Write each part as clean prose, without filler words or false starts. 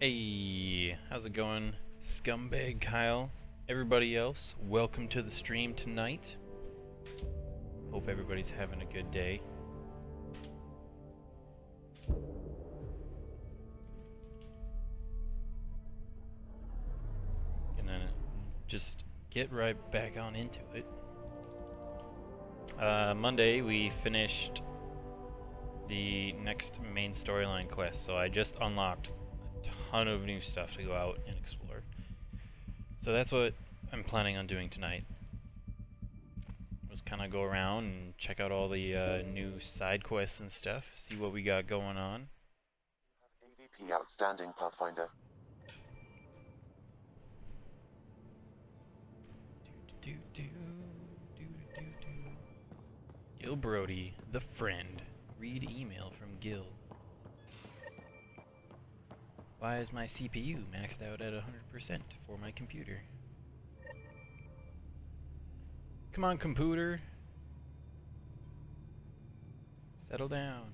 Hey, how's it going, Scumbag Kyle? Everybody else, welcome to the stream tonight. Hope everybody's having a good day. Gonna just get right back on into it. Monday we finished the next main storyline quest, so I just unlocked a ton of new stuff to go out and explore. So that's what I'm planning on doing tonight. Just kind of go around and check out all the new side quests and stuff, see what we got going on. AVP outstanding, Pathfinder. Gil Brody, the friend. Read email from Gil. Why is my CPU maxed out at 100% for my computer? Come on, computer. Settle down.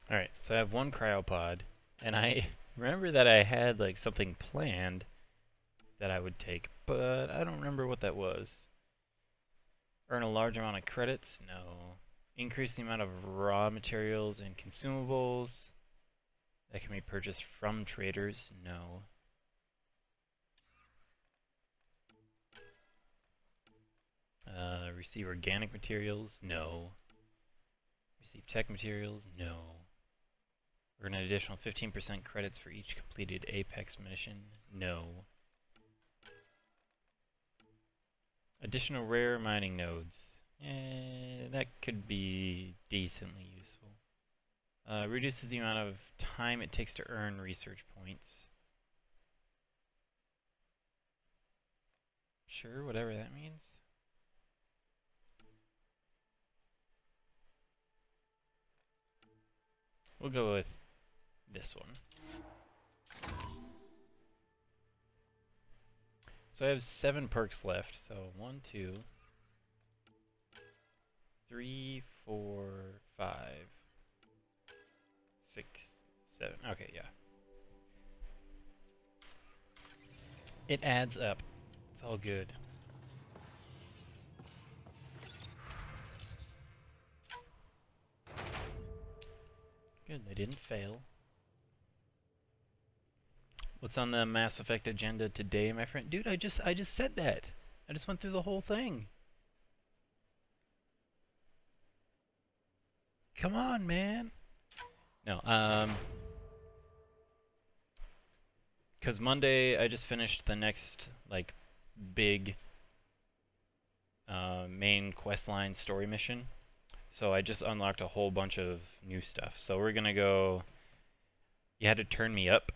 Alright, so I have one cryopod, and I remember that I had like something planned that I would take, but I don't remember what that was. Earn a large amount of credits? No. Increase the amount of raw materials and consumables that can be purchased from traders? No. Receive organic materials? No. Receive tech materials? No. Earn an additional 15% credits for each completed Apex mission? No. Additional rare mining nodes. That could be decently useful. Reduces the amount of time it takes to earn research points. Sure, whatever that means. We'll go with this one. So I have 7 perks left. So 1, 2, 3, 4, 5, 6, 7. Okay, yeah. It adds up. It's all good. Good, they didn't fail. What's on the Mass Effect agenda today, my friend? Dude, I just said that. I just went through the whole thing. Come on, man. No, because Monday I just finished the next like big main questline story mission. So I just unlocked a whole bunch of new stuff. So we're gonna go. You had to turn me up.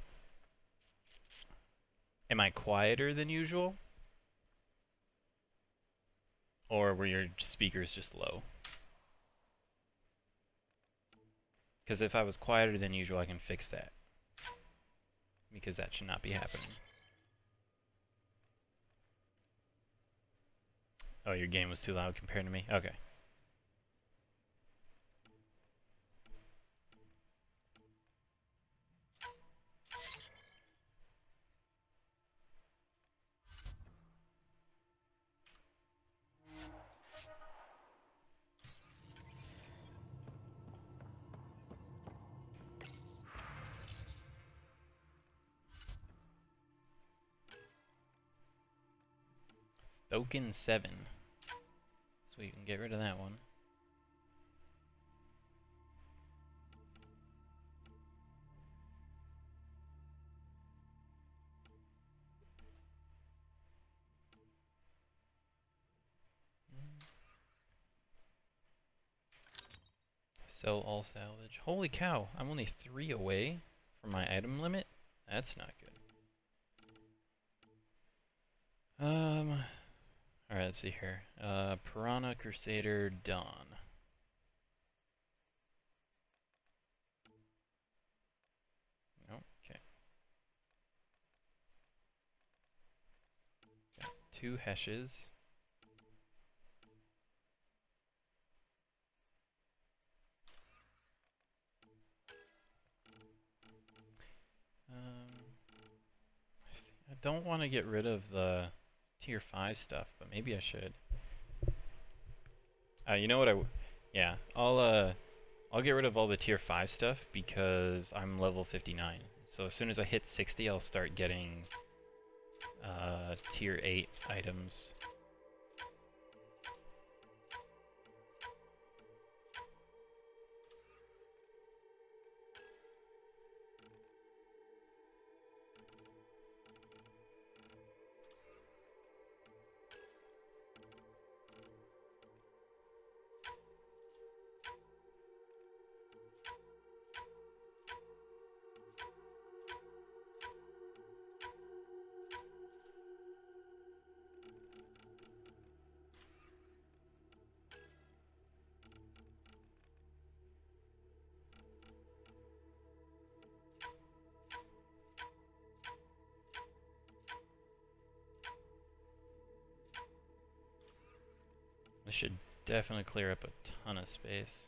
Am I quieter than usual? Or were your speakers just low? Because if I was quieter than usual, I can fix that. Because that should not be happening. Oh, your game was too loud compared to me? Okay. Token 7. So we can get rid of that one. Sell all salvage. Holy cow, I'm only 3 away from my item limit? That's not good. Alright, let's see here. Piranha Crusader Dawn. Nope. 2 heshes. I don't want to get rid of the tier 5 stuff, but maybe I should. You know what yeah, I'll get rid of all the tier 5 stuff because I'm level 59. So as soon as I hit 60, I'll start getting tier 8 items. This should definitely clear up a ton of space.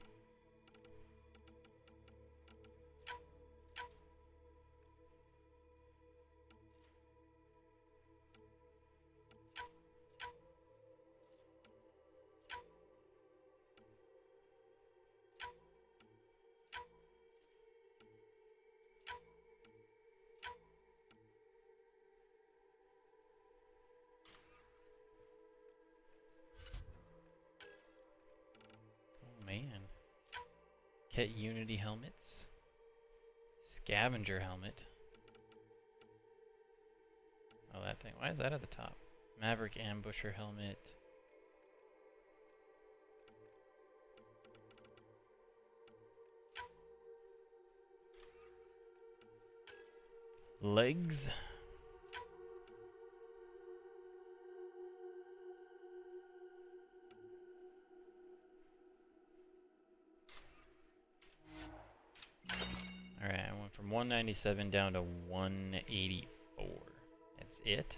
Man. Ket Unity helmets. Scavenger helmet. Oh, that thing. Why is that at the top? Maverick Ambusher helmet. Legs. Alright, I went from 197 down to 184. That's it?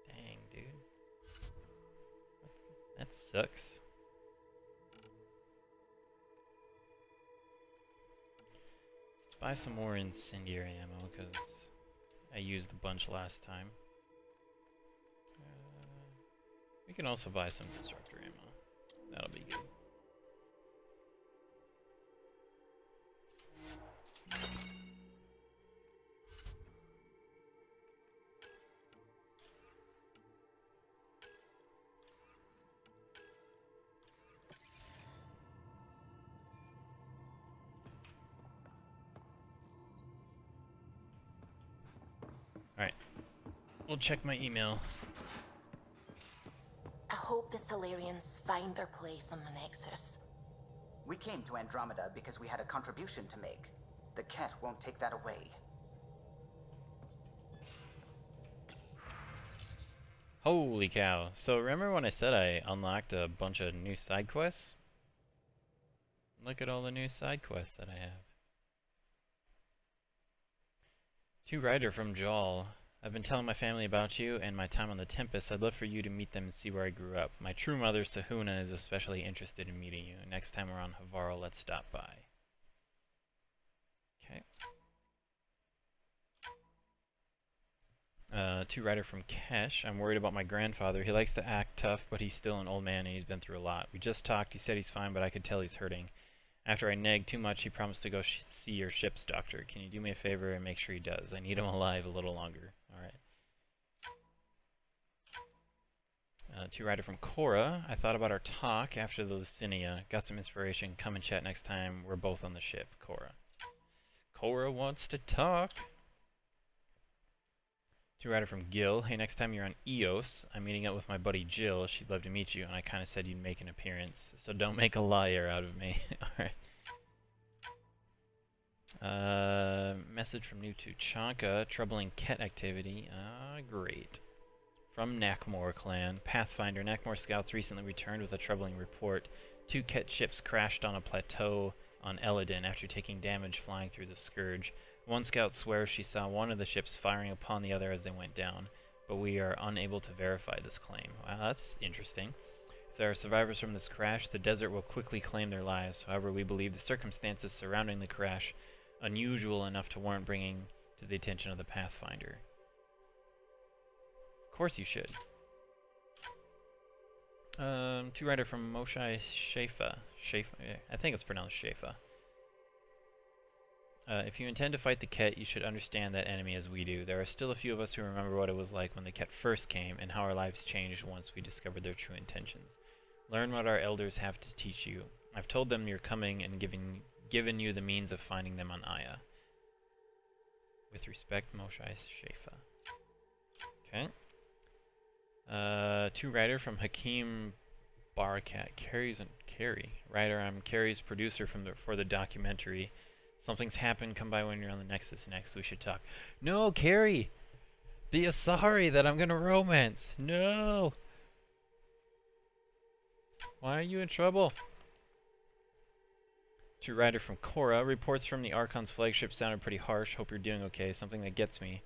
Dang, dude. That sucks. Let's buy some more incendiary ammo, because I used a bunch last time. We can also buy some constructor ammo. That'll be good. Alright, we'll check my email. I hope the Solarians find their place on the Nexus. We came to Andromeda because we had a contribution to make. The Ket won't take that away. Holy cow. So remember when I said I unlocked a bunch of new side quests? Look at all the new side quests that I have. To Ryder from Jol. I've been telling my family about you and my time on the Tempest. I'd love for you to meet them and see where I grew up. My true mother, Sahuna, is especially interested in meeting you. Next time we're on Havara, let's stop by. Okay. To Ryder from Kesh. I'm worried about my grandfather. He likes to act tough, but he's still an old man and he's been through a lot. We just talked. He said he's fine, but I could tell he's hurting. After I nagged too much, he promised to go see your ship's doctor. Can you do me a favor and make sure he does? I need him alive a little longer. Alright. To Ryder from Cora. I thought about our talk after the Lucinia. Got some inspiration. Come and chat next time we're both on the ship. Cora. Cora wants to talk. To Ryder from Gil. Hey, next time you're on Eos, I'm meeting up with my buddy Jill. She'd love to meet you, and I kind of said you'd make an appearance. So don't make a liar out of me. Alright. Message from new to Chanka. Troubling Ket activity. Great. From Nakmor clan. Pathfinder. Nakmor scouts recently returned with a troubling report. 2 Ket ships crashed on a plateau on Eladin after taking damage flying through the Scourge. One scout swears she saw one of the ships firing upon the other as they went down. but we are unable to verify this claim. Wow, that's interesting. If there are survivors from this crash, the desert will quickly claim their lives. However, we believe the circumstances surrounding the crash unusual enough to warrant bringing to the attention of the Pathfinder. Of course you should. Two writer from Moshai Shefa. Yeah, I think it's pronounced Shefa. If you intend to fight the Ket, you should understand that enemy as we do. There are still a few of us who remember what it was like when the Ket first came, and how our lives changed once we discovered their true intentions. Learn what our elders have to teach you. I've told them you're coming and given you the means of finding them on Aya. With respect, Moshai Shefa. Okay. Two writer from Hakeem Barakat. Carrie. Writer, I'm Carrie's producer for the documentary. Something's happened. Come by when you're on the Nexus next. We should talk. No, Carrie! The Asari that I'm gonna romance! No! Why are you in trouble? To writer from Korra. Reports from the Archon's flagship sounded pretty harsh. Hope you're doing okay. Something that gets me.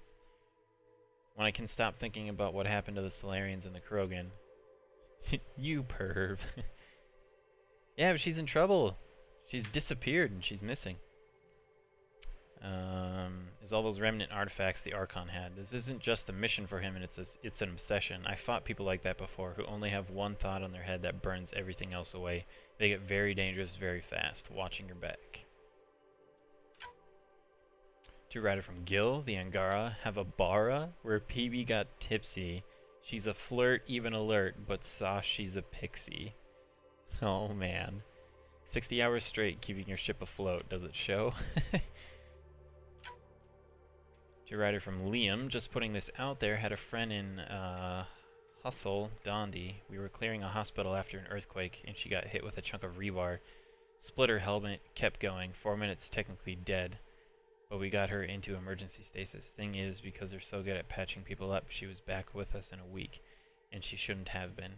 When I can stop thinking about what happened to the Solarians and the Krogan. You perv. Yeah, but she's in trouble. She's disappeared and she's missing. Is all those remnant artifacts the Archon had. This isn't just a mission for him, and it's an obsession. I fought people like that before, who only have one thought on their head that burns everything else away. They get very dangerous very fast. Watching your back. To writer from Gil, the Angara have a bara where PB got tipsy. She's a flirt, even alert, but saw she's a pixie. Oh man. 60 hours straight keeping your ship afloat. Does it show? To writer from Liam, just putting this out there, had a friend in Hustle, Dondi. We were clearing a hospital after an earthquake, and she got hit with a chunk of rebar. Split her helmet, kept going, 4 minutes technically dead. But we got her into emergency stasis. Thing is, because they're so good at patching people up, she was back with us in a week, and she shouldn't have been.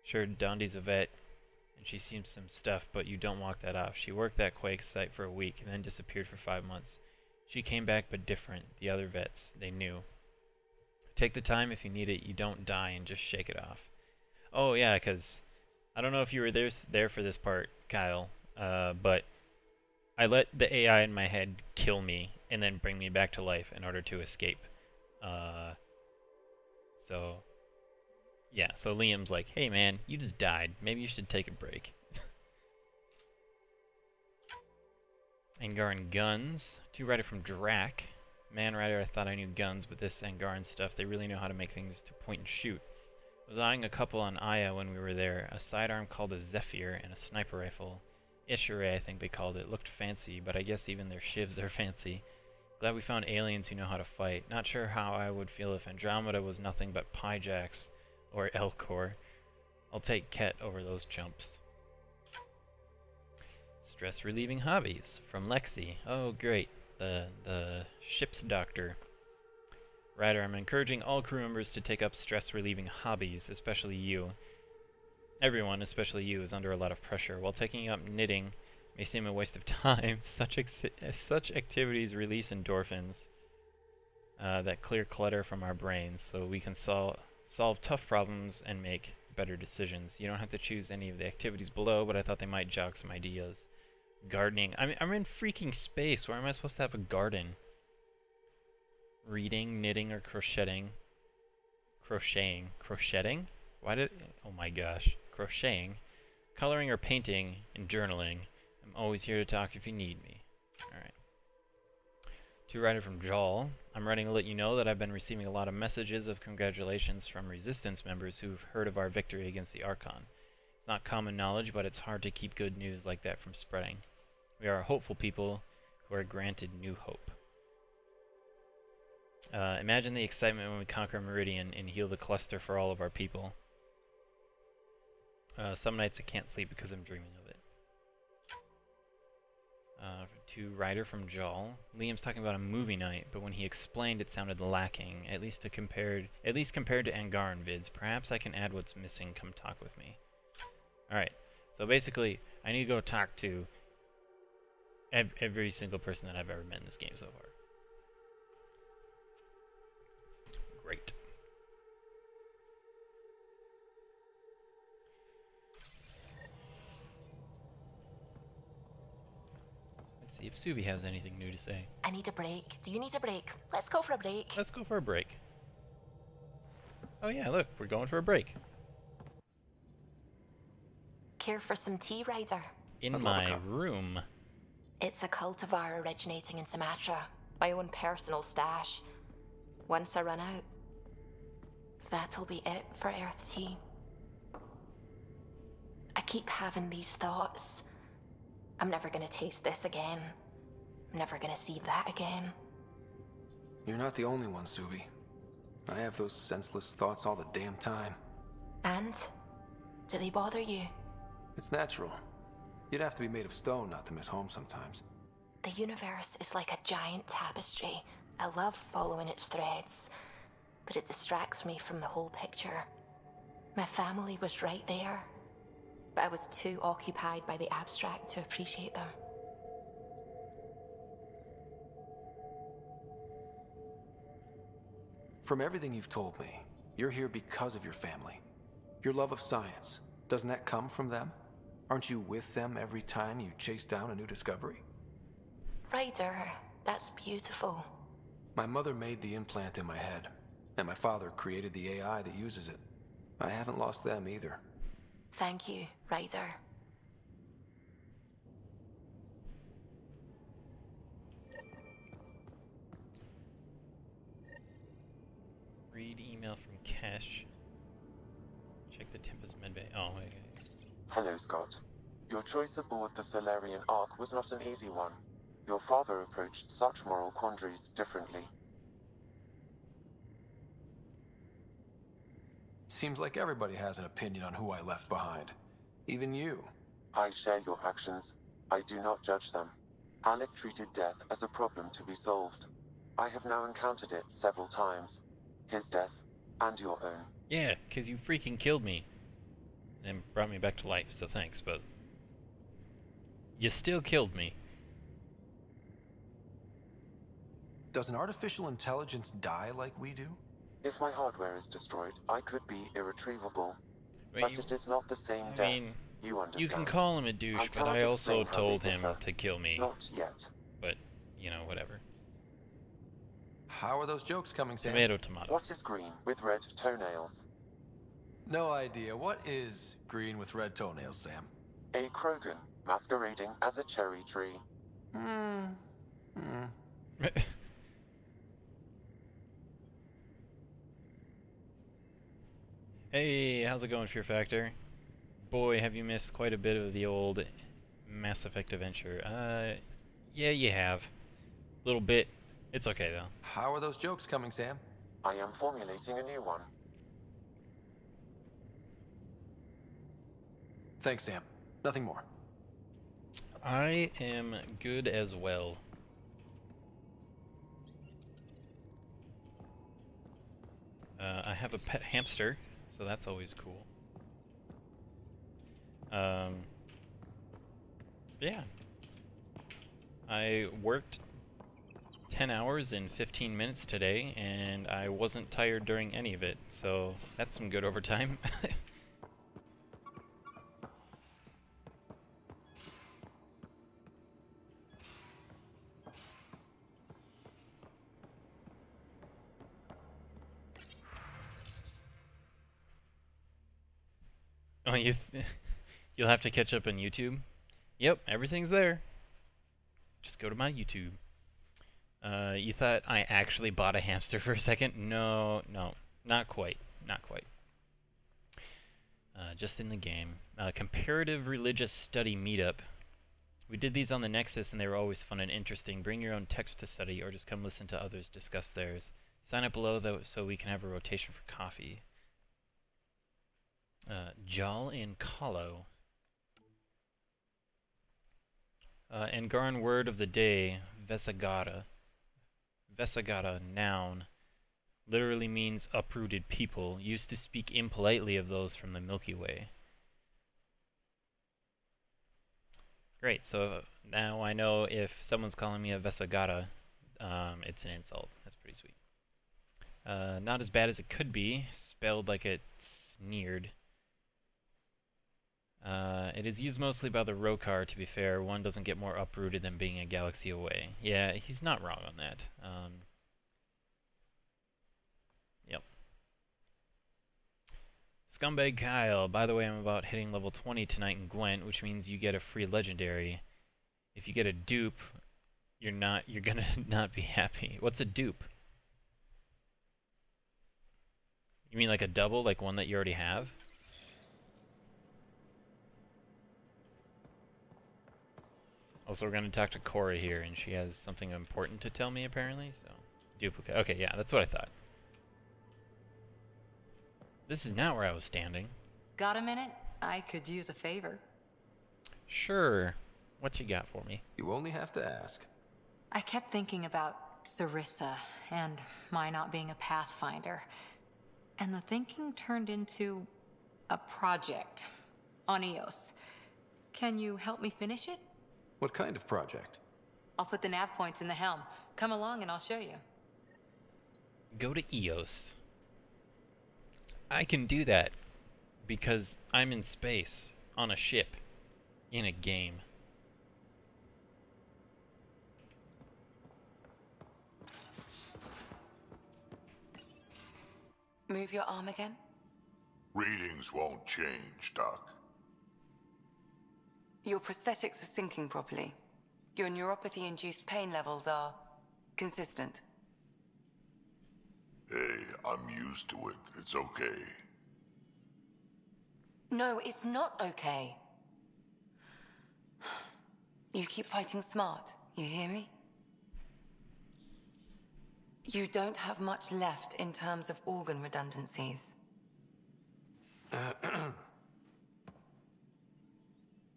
Sure, Dondi's a vet, and she's seen some stuff, but you don't walk that off. She worked that quake site for a week, and then disappeared for 5 months. She came back, but different. The other vets, they knew. Take the time if you need it. You don't die, and just shake it off. Oh yeah, because I don't know if you were there for this part, Kyle, but I let the AI in my head kill me and then bring me back to life in order to escape. So yeah, so Liam's like, hey man, you just died. Maybe you should take a break. Angaran guns. Two writer from Drac. Man writer, I thought I knew guns, but this Angaran stuff, they really know how to make things to point and shoot. I was eyeing a couple on Aya when we were there. A sidearm called a Zephyr and a sniper rifle. Ishere, I think they called it. Looked fancy, but I guess even their shivs are fancy. Glad we found aliens who know how to fight. Not sure how I would feel if Andromeda was nothing but Pyjax or Elcor. I'll take Ket over those chumps. Stress relieving hobbies from Lexi. Oh great, the ship's doctor. Writer, I'm encouraging all crew members to take up stress relieving hobbies, especially you. Everyone, especially you, is under a lot of pressure. While taking up knitting may seem a waste of time, such activities release endorphins that clear clutter from our brains, so we can solve tough problems and make better decisions. You don't have to choose any of the activities below, but I thought they might jog some ideas. Gardening. I'm in freaking space. Where am I supposed to have a garden? Reading, knitting, or crocheting? Crocheting? Why did... Oh my gosh. Crocheting. Coloring or painting, and journaling. I'm always here to talk if you need me. Alright. To writer from Jal. I'm writing to let you know that I've been receiving a lot of messages of congratulations from Resistance members who've heard of our victory against the Archon. It's not common knowledge, but it's hard to keep good news like that from spreading. We are hopeful people who are granted new hope. Imagine the excitement when we conquer Meridian and heal the cluster for all of our people. Some nights I can't sleep because I'm dreaming of it. To writer from Jal. Liam's talking about a movie night, but when he explained it sounded lacking, at least compared to Angaran vids. Perhaps I can add what's missing. Come talk with me. Alright, so basically, I need to go talk to every single person that I've ever met in this game so far. Great. see if Subi has anything new to say. I need a break. Do you need a break? Let's go for a break. Let's go for a break. Oh yeah, look, we're going for a break. Care for some tea, Ryder? In my room. It's a cultivar originating in Sumatra. My own personal stash. Once I run out, that'll be it for Earth tea. I keep having these thoughts. I'm never gonna taste this again. I'm never gonna see that again. You're not the only one, Subi. I have those senseless thoughts all the damn time. And? Do they bother you? It's natural. You'd have to be made of stone not to miss home sometimes. The universe is like a giant tapestry. I love following its threads, but it distracts me from the whole picture. My family was right there, but I was too occupied by the abstract to appreciate them. From everything you've told me, you're here because of your family. Your love of science, doesn't that come from them? Aren't you with them every time you chase down a new discovery? Ryder, that's beautiful. My mother made the implant in my head, and my father created the AI that uses it. I haven't lost them either. Thank you, Ryder. Read email from Cash. Check the Tempest medbay. Oh, okay. Hello, Scott. Your choice aboard the Solarian Ark was not an easy one. Your father approached such moral quandaries differently. Seems like everybody has an opinion on who I left behind. Even you. I share your actions. I do not judge them. Alec treated death as a problem to be solved. I have now encountered it several times. His death, and your own. Yeah, because you freaking killed me. And brought me back to life, so thanks, but... you still killed me. Does an artificial intelligence die like we do? If my hardware is destroyed, I could be irretrievable. But But it is not the same I death. mean, You understand. you can call him a douche, but cannot I also explain how told they him differ. to kill me. Not yet. But, you know, whatever. How are those jokes coming, Sam? Tomato, tomato. What is green with red toenails? No idea. What is green with red toenails, Sam? A Krogan masquerading as a cherry tree. Hey, how's it going, Fear Factor? Boy, have you missed quite a bit of the old Mass Effect adventure. Yeah, you have. Little bit. It's okay, though. How are those jokes coming, Sam? I am formulating a new one. Thanks, Sam. Nothing more. I am good as well. I have a pet hamster, so that's always cool. Yeah. I worked 10 hours and 15 minutes today, and I wasn't tired during any of it, so that's some good overtime. Oh, you'll have to catch up on YouTube. Yep, everything's there. Just go to my YouTube. You thought I actually bought a hamster for a second? No, not quite. Not quite. Just in the game. Comparative Religious Study Meetup. We did these on the Nexus, and they were always fun and interesting. Bring your own text to study, or just come listen to others discuss theirs. Sign up below, though, so we can have a rotation for coffee. Jal and Kahlo. Angaran word of the day, Vesagata. Vesagata, noun, literally means uprooted people, used to speak impolitely of those from the Milky Way. Great, so now I know if someone's calling me a Vesagata, it's an insult. That's pretty sweet. Not as bad as it could be, spelled like it sneered. It is used mostly by the Rokar, to be fair. One doesn't get more uprooted than being a galaxy away. Yeah, he's not wrong on that. Yep. Scumbag Kyle. By the way, I'm about hitting level 20 tonight in Gwent, which means you get a free legendary. If you get a dupe, you're gonna not be happy. What's a dupe? You mean like a double, like one that you already have? Also, we're gonna talk to Cora here, and she has something important to tell me, apparently, so... Duplicate. Okay, yeah, that's what I thought. This is not where I was standing. Got a minute? I could use a favor. Sure. What you got for me? You only have to ask. I kept thinking about Sarissa and my not being a pathfinder. And the thinking turned into a project on Eos. Can you help me finish it? What kind of project? I'll put the nav points in the helm. Come along and I'll show you. Go to Eos. I can do that because I'm in space on a ship in a game. Move your arm again. Readings won't change, Doc. Your prosthetics are syncing properly. Your neuropathy-induced pain levels are consistent. Hey, I'm used to it. It's okay. No, it's not okay. You keep fighting smart, you hear me? You don't have much left in terms of organ redundancies.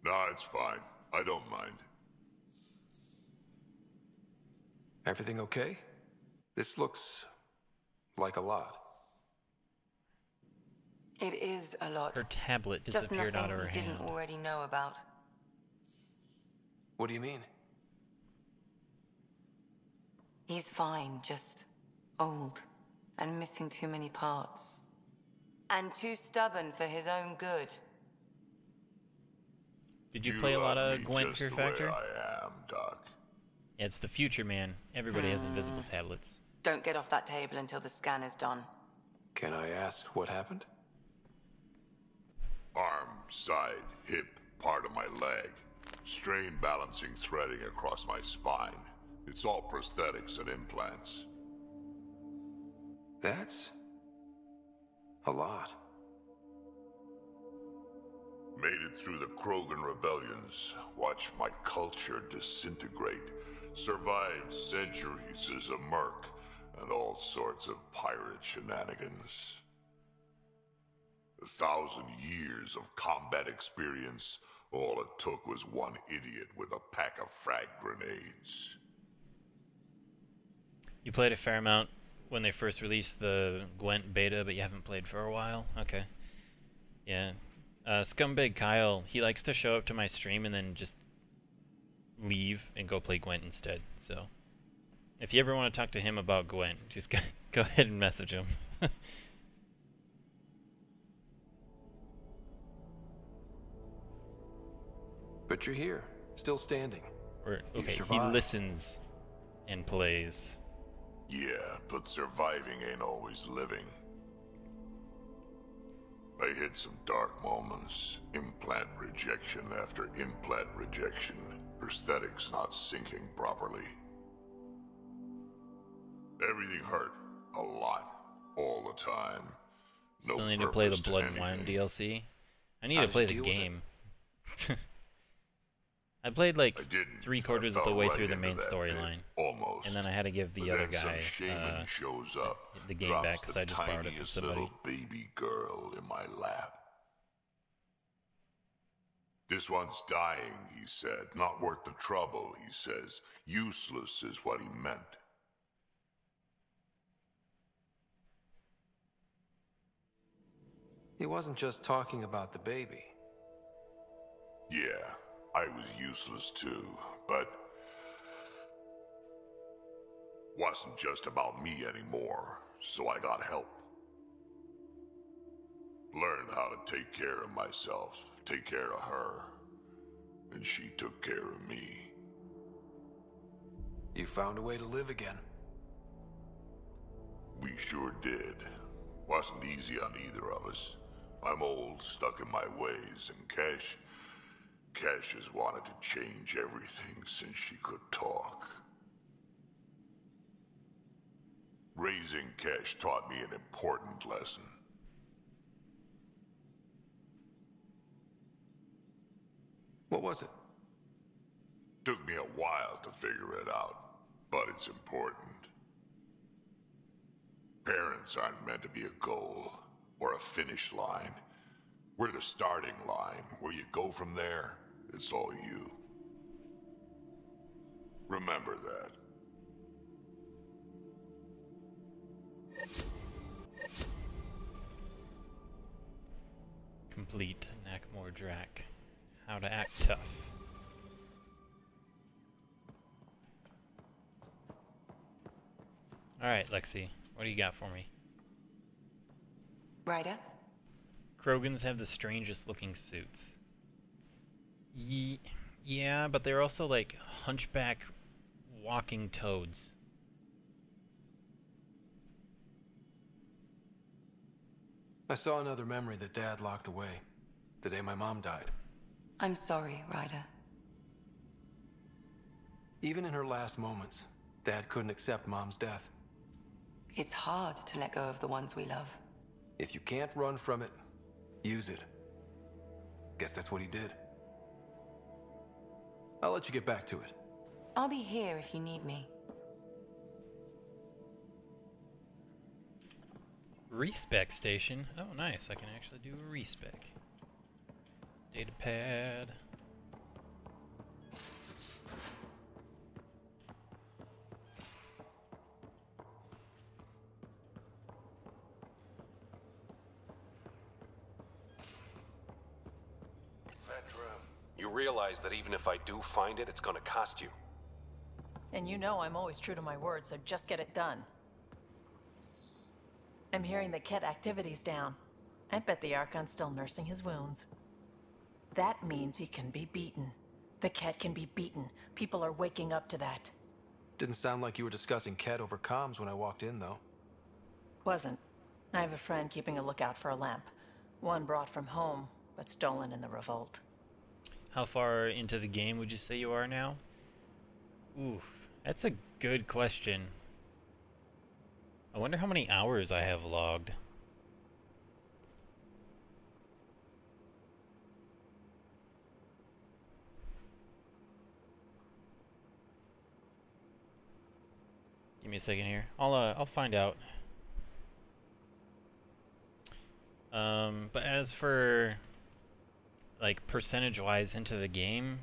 Nah, it's fine. I don't mind. Everything okay? This looks like a lot. It is a lot. Her tablet Just disappeared out nothing of her we didn't hand. already know about. What do you mean? He's fine, just old and missing too many parts. And too stubborn for his own good. Did you play a lot love of me Gwent just Fear the way Factor? I am, Doc. Yeah, it's the future, man. Everybody has invisible tablets. Don't get off that table until the scan is done. Can I ask what happened? Arm, side, hip, part of my leg. Strain balancing threading across my spine. It's all prosthetics and implants. That's a lot. Made it through the Krogan rebellions. Watched my culture disintegrate. Survived centuries as a merc. And all sorts of pirate shenanigans. 1,000 years of combat experience. All it took was one idiot with a pack of frag grenades. You played a fair amount when they first released the Gwent beta, but you haven't played for a while? Okay. Yeah. Scumbag Kyle, he likes to show up to my stream and then just leave and go play Gwent instead, so... If you ever want to talk to him about Gwent, just go ahead and message him. But you're here, still standing. Or, You okay, he survived. listens and plays. Yeah, but surviving ain't always living. I hit some dark moments. Implant rejection after implant rejection. Prosthetics not syncing properly. Everything hurt. A lot. All the time. No Still need to play the purpose to Blood and Wine anything. DLC. I need How to did play you the deal with it? game. I played like I didn't. 3/4 I of the fell way right through the into main that storyline. pit, almost. And then I had to give the But other then some guy shaman shows up, the game drops back because the I just borrowed it from tiniest somebody. little baby girl in my lap. This one's dying, he said. Not worth the trouble, he says. Useless is what he meant. He wasn't just talking about the baby. Yeah, I was useless too, but wasn't just about me anymore, so I got help. Learned how to take care of myself, take care of her. And she took care of me. You found a way to live again. We sure did. Wasn't easy on either of us. I'm old, stuck in my ways, and Cash has wanted to change everything since she could talk. Raising Cash taught me an important lesson. What was it? Took me a while to figure it out, but it's important. Parents aren't meant to be a goal or a finish line. We're the starting line. Where you go from there, it's all you. Remember that. Complete Nakmor Drac. How to act tough. Alright, Lexi. What do you got for me? Ryder? Krogans have the strangest looking suits. Yeah, but they're also like hunchback walking toads. I saw another memory that Dad locked away. The day my mom died. I'm sorry, Ryder. Even in her last moments, Dad couldn't accept Mom's death. It's hard to let go of the ones we love. If you can't run from it, use it. Guess that's what he did. I'll let you get back to it. I'll be here if you need me. Respec station. Oh, nice. I can actually do a respec. Datapad. You realize that even if I do find it, it's gonna cost you. And you know I'm always true to my word, so just get it done. I'm hearing the Ket activity's down. I bet the Archon's still nursing his wounds. That means he can be beaten. The Ket can be beaten. People are waking up to that. Didn't sound like you were discussing Ket over comms when I walked in, though. Wasn't. I have a friend keeping a lookout for a lamp. One brought from home, but stolen in the revolt. How far into the game would you say you are now? Oof, that's a good question. I wonder how many hours I have logged. Give me a second here. I'll find out. But as for like percentage-wise into the game,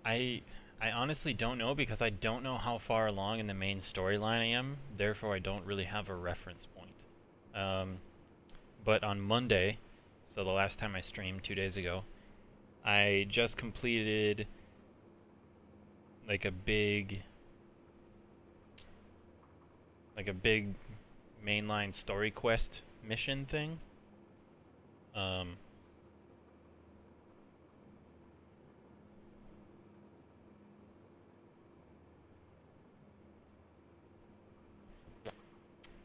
I honestly don't know because I don't know how far along in the main storyline I am. Therefore, I don't really have a reference point. But on Monday, so the last time I streamed 2 days ago, I just completed like a big mainline story quest mission thing.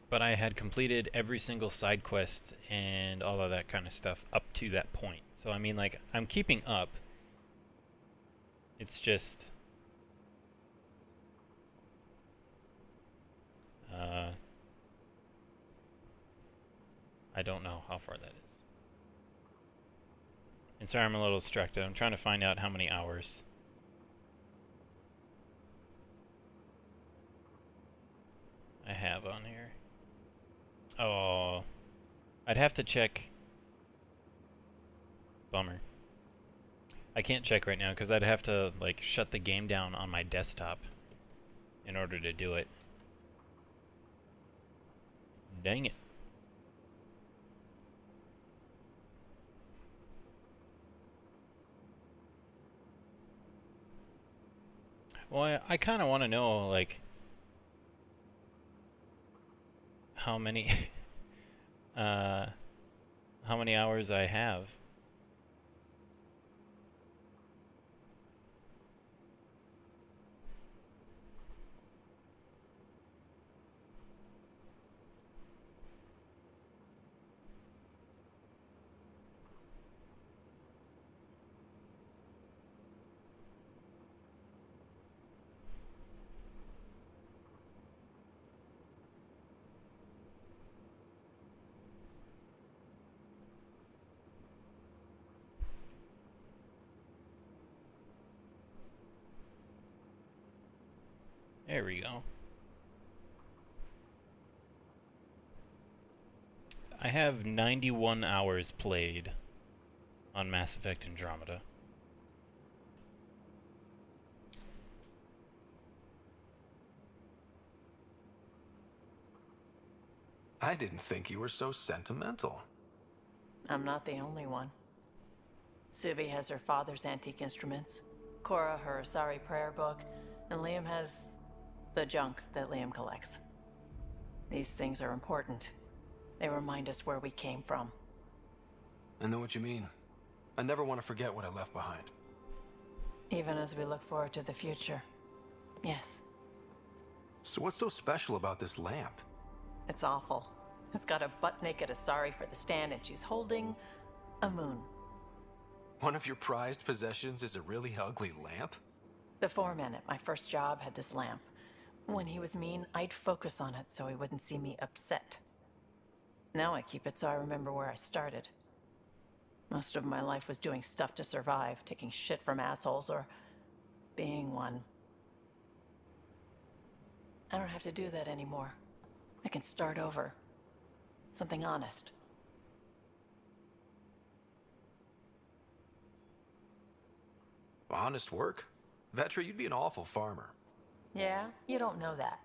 But I had completed every single side quest and all of that kind of stuff up to that point. So I mean, like, I'm keeping up. It's just I don't know how far that is. And sorry, I'm a little distracted. I'm trying to find out how many hours. I have on here. Oh, I'd have to check. Bummer. I can't check right now because I'd have to like shut the game down on my desktop in order to do it. Dang it. Well, I kind of want to know, like, how many how many hours I have. There we go. I have 91 hours played on Mass Effect Andromeda. I didn't think you were so sentimental. I'm not the only one. Suvi has her father's antique instruments, Cora her Asari prayer book, and Liam has the junk that Liam collects. These things are important. They remind us where we came from. I know what you mean. I never want to forget what I left behind. Even as we look forward to the future. Yes. So what's so special about this lamp? It's awful. It's got a butt-naked Asari for the stand, and she's holding a moon. One of your prized possessions is a really ugly lamp? The foreman at my first job had this lamp. When he was mean, I'd focus on it so he wouldn't see me upset. Now I keep it so I remember where I started. Most of my life was doing stuff to survive, taking shit from assholes, or being one. I don't have to do that anymore. I can start over. Something honest. Honest work? Vetra, you'd be an awful farmer. Yeah, you don't know that.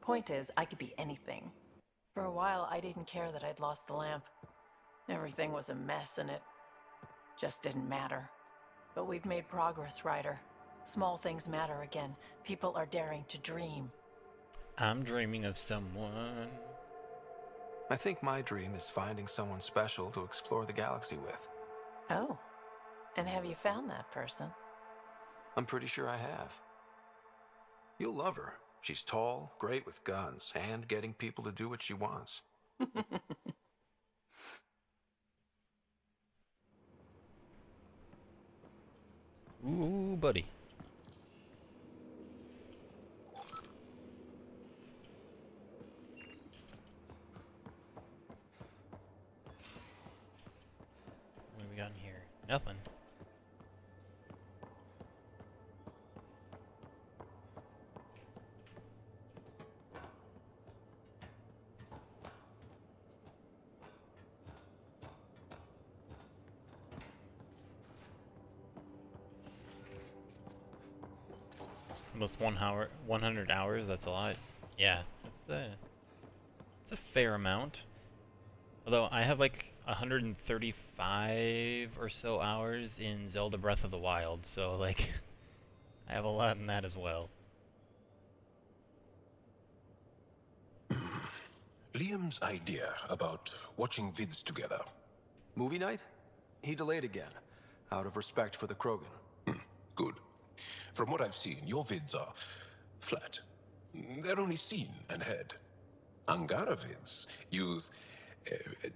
Point is, I could be anything. For a while, I didn't care that I'd lost the lamp. Everything was a mess, and it just didn't matter. But we've made progress, Ryder. Small things matter again. People are daring to dream. I'm dreaming of someone. I think my dream is finding someone special to explore the galaxy with. Oh. And have you found that person? I'm pretty sure I have. You'll love her. She's tall, great with guns, and getting people to do what she wants. Ooh, buddy. What have we got in here? Nothing. Almost 100 hours, that's a lot. Yeah, it's a fair amount. Although I have like 135 or so hours in Zelda Breath of the Wild, so like I have a lot in that as well. Liam's idea about watching vids together. Movie night? He delayed again, out of respect for the Krogan. Good. From what I've seen, your vids are flat. They're only seen and heard. Angara vids use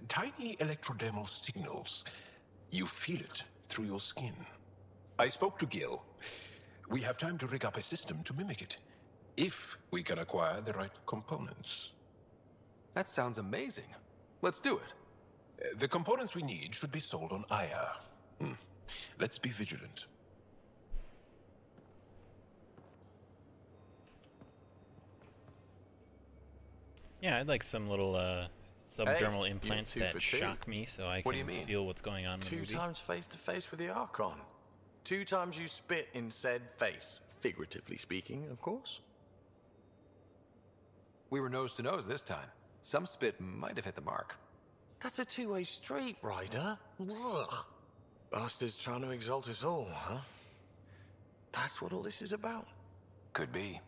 tiny electrodermal signals. You feel it through your skin. I spoke to Gil. We have time to rig up a system to mimic it, if we can acquire the right components. That sounds amazing. Let's do it. The components we need should be sold on Aya. Let's be vigilant. Yeah, I'd like some little subdermal implants two that for two. shock me so I What do can you mean? feel what's going on in the Two movie. times face to face with the Archon. 2 times you spit in said face. Figuratively speaking, of course. We were nose to nose this time. Some spit might have hit the mark. That's a two-way street, Ryder. Ugh. Bastard's trying to exalt us all, huh? That's what all this is about. Could be.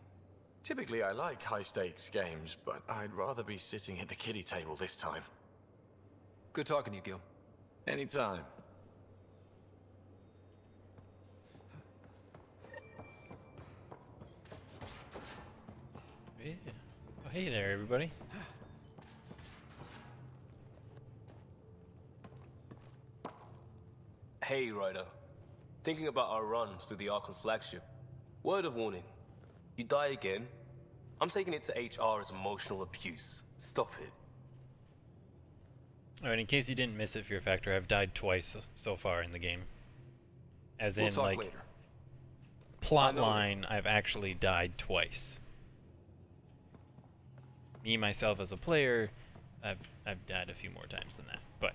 Typically, I like high-stakes games, but I'd rather be sitting at the kiddie table this time. Good talking to you, Gil. Anytime. Yeah. Oh, hey there, everybody. Hey, Ryder. Thinking about our run through the Archon's flagship. Word of warning. You die again, I'm taking it to HR as emotional abuse. Stop it. Alright, in case you didn't miss it, Fear Factor, I've died twice so far in the game. As we'll in, talk like, later. plot line, I've actually died twice. Me, myself, as a player, I've died a few more times than that, but...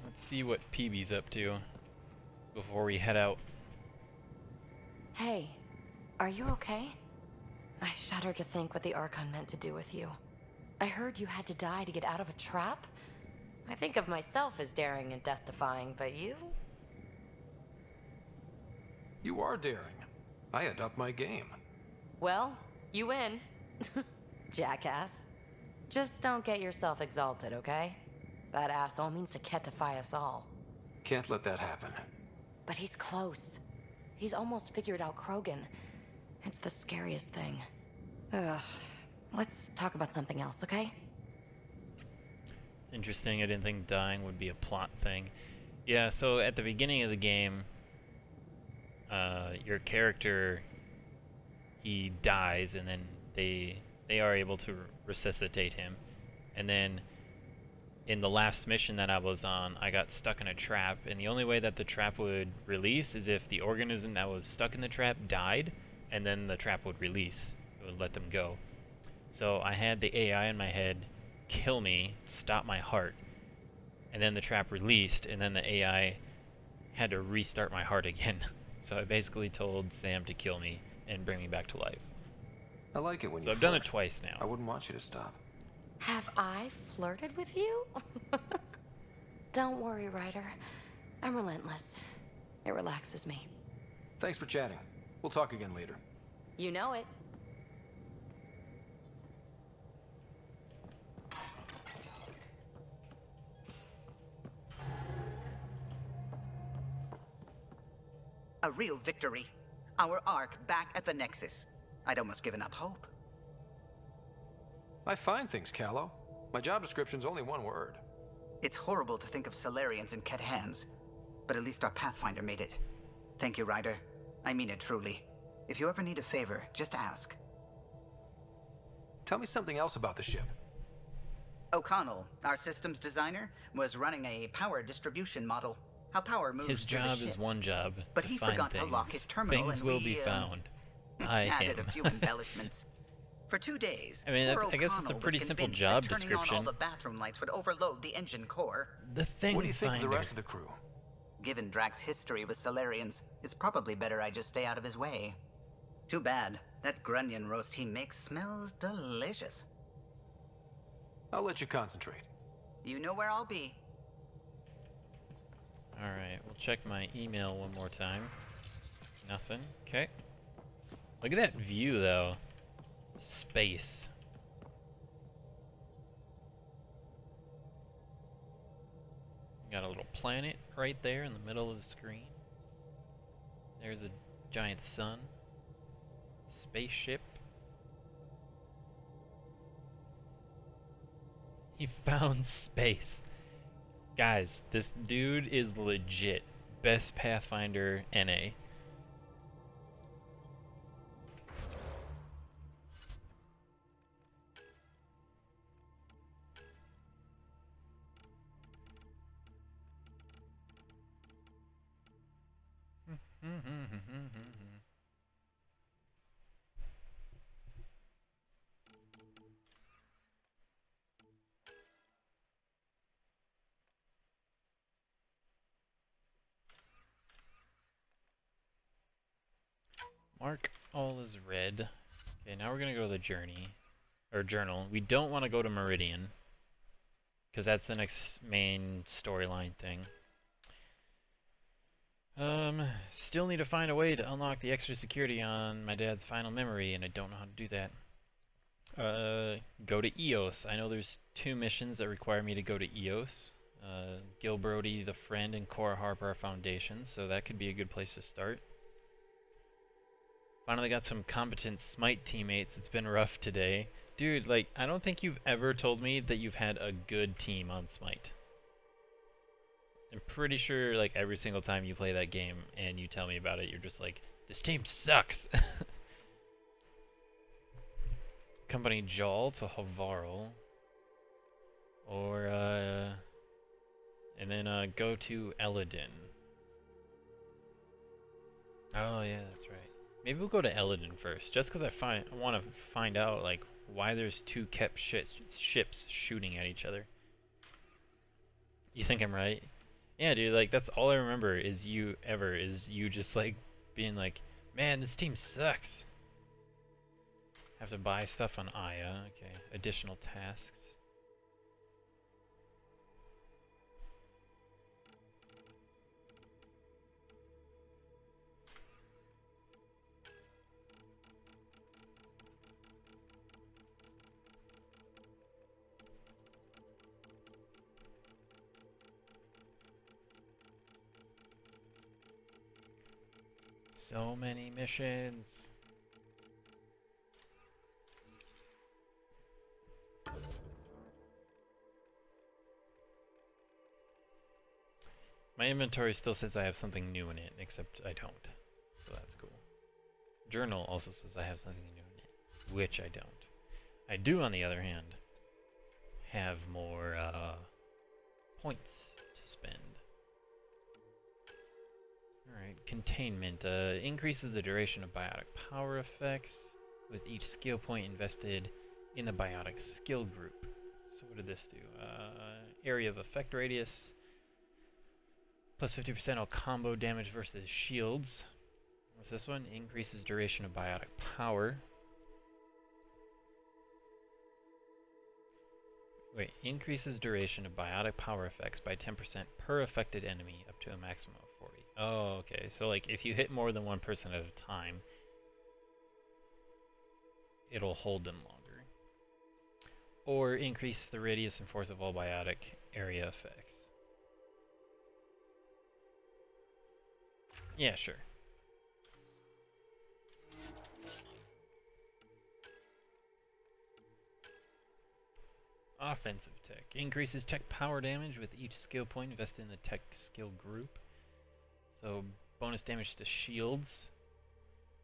Let's see what PB's up to before we head out. Hey, are you okay? I shudder to think what the Archon meant to do with you. I heard you had to die to get out of a trap. I think of myself as daring and death-defying, but you? You are daring. I had upped my game. Well, you win. Jackass. Just don't get yourself exalted, okay? That asshole means to ketify us all. Can't let that happen. But he's close. He's almost figured out Krogan. It's the scariest thing. Ugh. Let's talk about something else, okay? It's interesting, I didn't think dying would be a plot thing. Yeah, so at the beginning of the game, your character, he dies, and then they are able to resuscitate him. And then in the last mission that I was on, I got stuck in a trap, and the only way that the trap would release is if the organism that was stuck in the trap died, and then the trap would release. It would let them go. So I had the AI in my head kill me, stop my heart, and then the trap released, and then the AI had to restart my heart again. So I basically told Sam to kill me and bring me back to life. I like it when you So I've done it twice now. I wouldn't want you to stop. Have I flirted with you? Don't worry, Ryder. I'm relentless. It relaxes me. Thanks for chatting. We'll talk again later. You know it. A real victory. Our Ark back at the Nexus. I'd almost given up hope. I find things, Callow. My job description's only one word. It's horrible to think of Solarians in Ket hands, but at least our Pathfinder made it. Thank you, Ryder. I mean it truly. If you ever need a favor, just ask. Tell me something else about the ship. O'Connell, our systems designer, was running a power distribution model. How power moves His through the job ship. is one job. But he find forgot things. to lock his terminal, Things and will we, be found. added him. a few embellishments. For 2 days, I mean, poor I guess it's a O'Connell pretty was simple convinced job that turning on all description. the bathroom lights would overload the engine core. The thing What do you think of the rest of the crew? Given Drax's history with Solarians, it's probably better I just stay out of his way. Too bad. That grunion roast he makes smells delicious. I'll let you concentrate. You know where I'll be. Alright, we'll check my email one more time. Nothing. Okay. Look at that view, though. Space. Got a little planet right there in the middle of the screen. There's a giant sun. Spaceship. He found space. Guys, this dude is legit. Best Pathfinder NA. Mark all is red. Okay, now we're gonna go to the journey, or journal. We don't want to go to Meridian, because that's the next main storyline thing. Still need to find a way to unlock the extra security on my dad's final memory, and I don't know how to do that. Go to EOS. I know there's 2 missions that require me to go to EOS. Gil Brody, the friend, and Cora Harper are foundations, so that could be a good place to start. Finally got some competent Smite teammates. It's been rough today. Dude, like, I don't think you've ever told me that you've had a good team on Smite. I'm pretty sure, like, every single time you play that game and you tell me about it, you're just like, this team sucks! Company Jal to Havaro. Or, and then, go to Eladin. Oh, yeah, that's right. Maybe we'll go to Eladin first, just because I want to find out, like, why there's 2 kept ships shooting at each other. You think I'm right? Yeah, dude, like, that's all I remember is you just, like, being like, man, this team sucks. Have to buy stuff on Aya. Okay, additional tasks. So many missions. My inventory still says I have something new in it, except I don't. So that's cool. Journal also says I have something new in it, which I don't. I do, on the other hand, have more points to spend. Alright, containment. Increases the duration of biotic power effects with each skill point invested in the biotic skill group. So what did this do? Area of effect radius. Plus 50% all combo damage versus shields. What's this one? Increases duration of biotic power. Wait, increases duration of biotic power effects by 10% per affected enemy up to a maximum of 40. Oh, okay. So, like, if you hit more than one person at a time, it'll hold them longer. Or increase the radius and force of all biotic area effects. Yeah, sure. Offensive tech. Increases tech power damage with each skill point invested in the tech skill group. So, bonus damage to shields.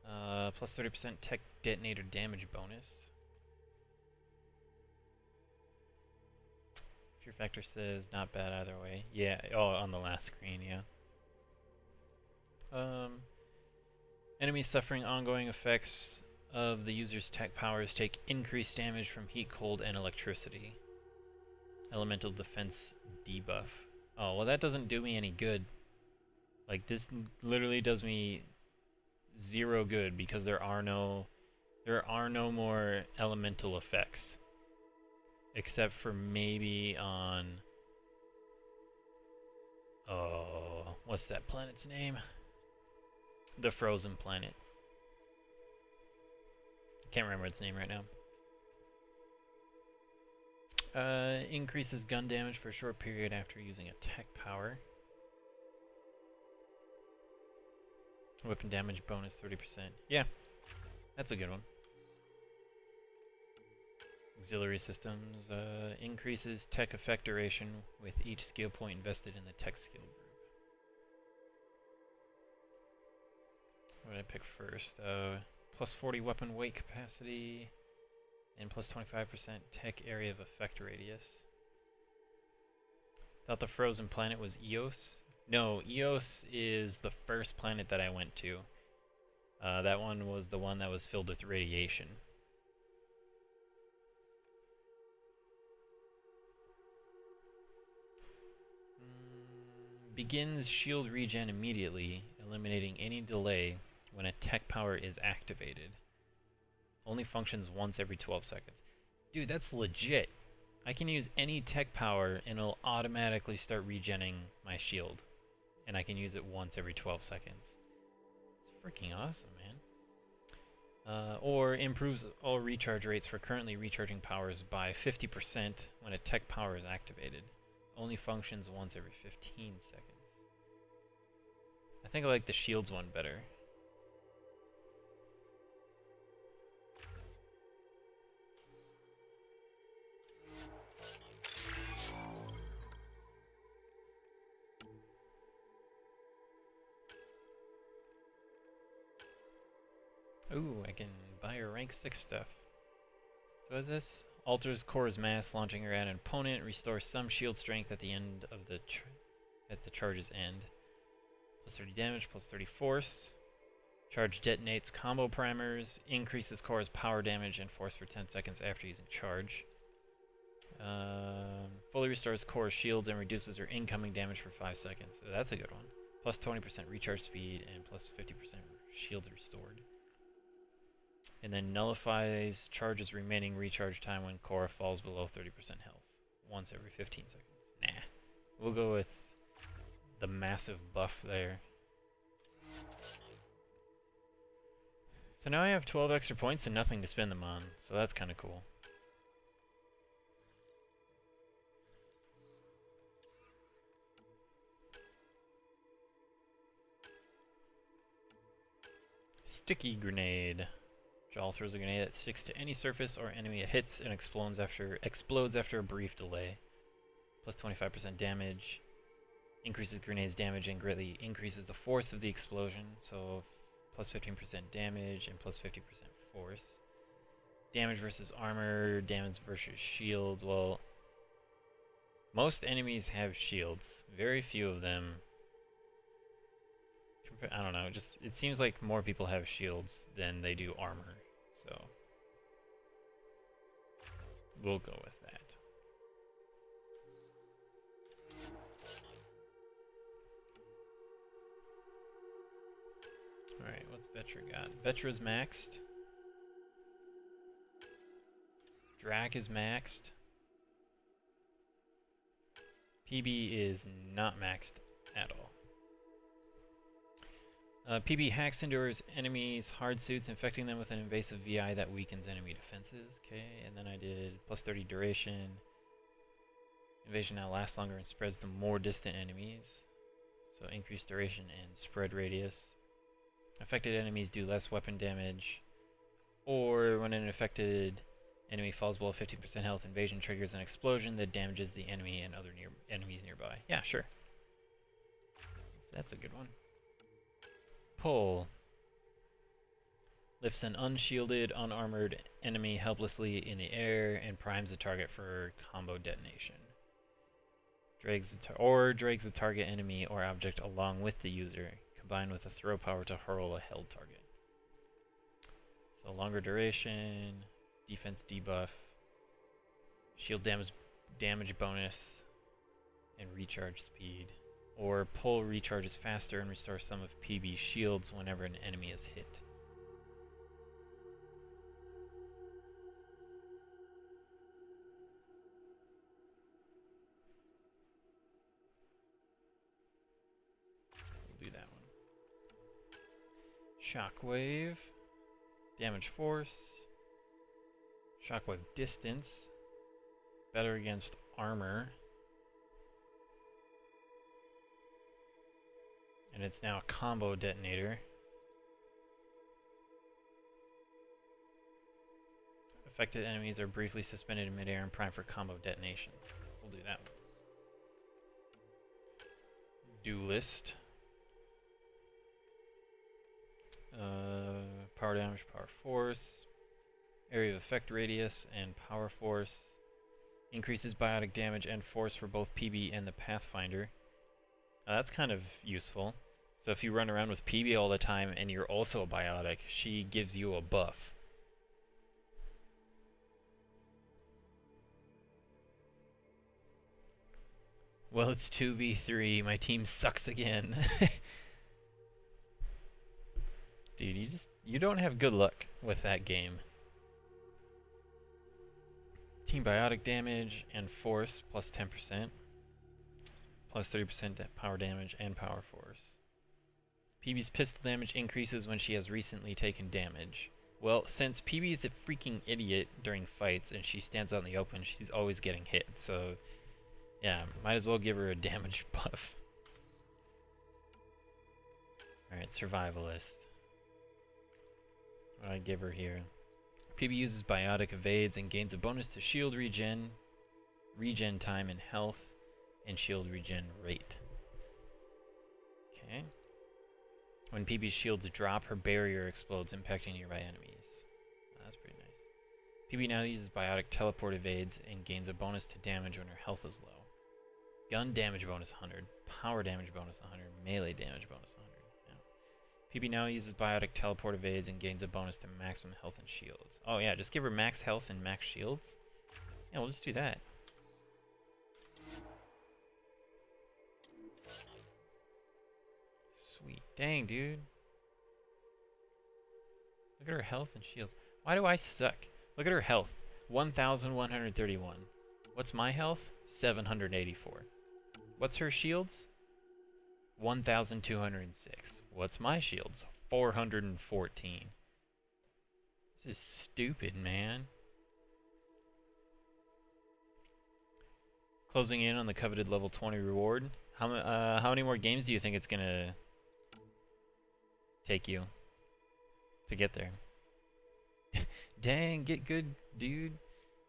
Plus 30% tech detonator damage bonus. Fear factor says not bad either way. Yeah, oh, on the last screen, yeah. Enemies suffering ongoing effects of the user's tech powers take increased damage from heat, cold, and electricity. Elemental defense debuff. Oh, well, that doesn't do me any good. Like, this literally does me 0 good because there are no more elemental effects. Except for maybe on... Oh, what's that planet's name? The frozen planet. Can't remember its name right now. Increases gun damage for a short period after using a tech power. Weapon damage bonus 30%. Yeah, that's a good one. Auxiliary systems. Increases tech effect duration with each skill point invested in the tech skill group. What did I pick first? Plus 40 weapon weight capacity and plus 25% tech area of effect radius. Thought the frozen planet was Eos. No, Eos is the first planet that I went to. That one was the one that was filled with radiation. Begins shield regen immediately, eliminating any delay when a tech power is activated. Only functions once every 12 seconds. Dude, that's legit. I can use any tech power and it'll automatically start regenning my shield. And I can use it once every 12 seconds. It's freaking awesome, man. Or improves all recharge rates for currently recharging powers by 50% when a tech power is activated. Only functions once every 15 seconds. I think I like the shields one better. Ooh, I can buy her rank 6 stuff. So what is this? Alters Core's mass, launching her at an opponent. Restores some shield strength at the end of the charge's end. Plus 30 damage, plus 30 force. Charge detonates combo primers. Increases Core's power damage and force for 10 seconds after using charge. Fully restores Core's shields and reduces her incoming damage for 5 seconds. So that's a good one. Plus 20% recharge speed and plus 50% shields restored. And then nullifies charges remaining recharge time when Core falls below 30% health. Once every 15 seconds. Nah. We'll go with the massive buff there. So now I have 12 extra points and nothing to spend them on. So that's kind of cool. Sticky grenade. Jaw throws a grenade that sticks to any surface or enemy it hits and explodes after a brief delay. Plus 25% damage. Increases grenade's damage and greatly increases the force of the explosion. So plus 15% damage and plus 50% force. Damage versus armor, damage versus shields. Well, most enemies have shields. Very few of them. I don't know, just it seems like more people have shields than they do armor. So we'll go with that. Alright, what's Vetra got? Vetra's maxed. Drac is maxed. PB is not maxed at all. PB hacks into enemies' hard suits, infecting them with an invasive VI that weakens enemy defenses. Okay, and then I did plus 30 duration. Invasion now lasts longer and spreads to more distant enemies. So increased duration and spread radius. Affected enemies do less weapon damage. Or when an affected enemy falls below 15% health, invasion triggers an explosion that damages the enemy and other enemies nearby. Yeah, sure. That's a good one. Pull. Lifts an unshielded, unarmored enemy helplessly in the air and primes the target for combo detonation. Drags the target enemy or object along with the user, combined with a throw power to hurl a held target. So longer duration, defense debuff, shield damage bonus, and recharge speed. Or pull recharges faster and restores some of PB's shields whenever an enemy is hit. We'll do that one. Shockwave. Damage force. Shockwave distance. Better against armor. And it's now a combo detonator. Affected enemies are briefly suspended in midair and primed for combo detonations. We'll do that one. Duelist. Power damage, power force. Area of effect radius and power force. Increases biotic damage and force for both PB and the Pathfinder. That's kind of useful. So if you run around with PB all the time and you're also a biotic, she gives you a buff. Well, it's 2v3. My team sucks again. Dude, you don't have good luck with that game. Team biotic damage and force plus 10%. Plus 30% power damage and power force. PB's pistol damage increases when she has recently taken damage. Well, since PB's a freaking idiot during fights and she stands out in the open, she's always getting hit. So, yeah, might as well give her a damage buff. Alright, survivalist. What do I give her here? PB uses biotic evades and gains a bonus to shield regen time and health, and shield regen rate. Okay. When PB's shields drop, her barrier explodes, impacting nearby enemies. That's pretty nice. PB now uses biotic teleport evades and gains a bonus to damage when her health is low. Gun damage bonus 100, power damage bonus 100, melee damage bonus 100. Yeah. PB now uses biotic teleport evades and gains a bonus to maximum health and shields. Oh yeah, just give her max health and max shields. Yeah, we'll just do that. Sweet. Dang, dude. Look at her health and shields. Why do I suck? Look at her health. 1,131. What's my health? 784. What's her shields? 1,206. What's my shields? 414. This is stupid, man. Closing in on the coveted level 20 reward. How many more games do you think it's gonna take you to get there? Dang, get good, dude.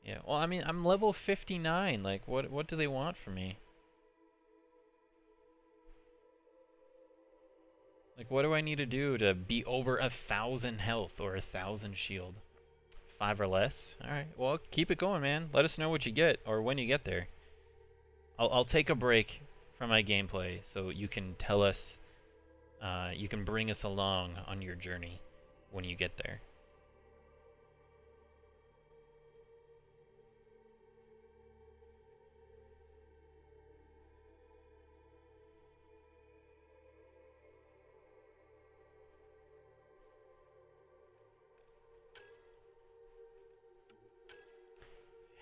Yeah, well, I mean, I'm level 59. Like, what do they want from me? Like, what do I need to do to be over 1,000 health or 1,000 shield? 5 or less? Alright, well, keep it going, man. Let us know what you get, or when you get there. I'll take a break from my gameplay so you can tell us, you can bring us along on your journey when you get there.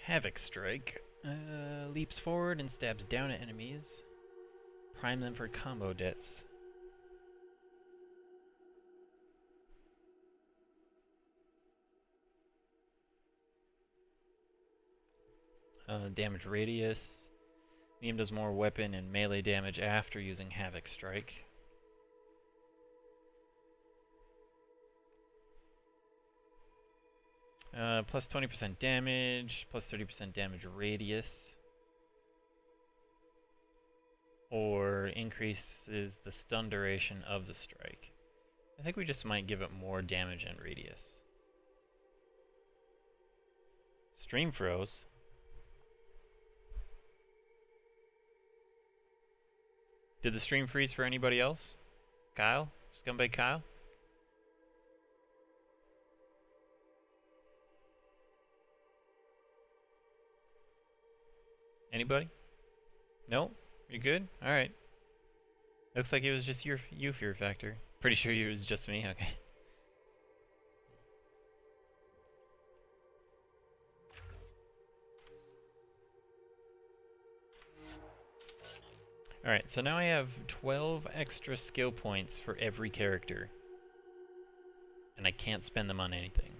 Havoc Strike. Leaps forward and stabs down at enemies. Prime them for combo deaths. Damage radius. Meme does more weapon and melee damage after using Havoc Strike. Plus 20% damage, plus 30% damage radius. Or increases the stun duration of the strike. I think we just might give it more damage and radius. Stream froze. Did the stream freeze for anybody else? Kyle? Scumbag Kyle? Anybody? No? You good? Alright. Looks like it was just you, Fear Factor. Pretty sure it was just me? Okay. Alright, so now I have 12 extra skill points for every character. And I can't spend them on anything.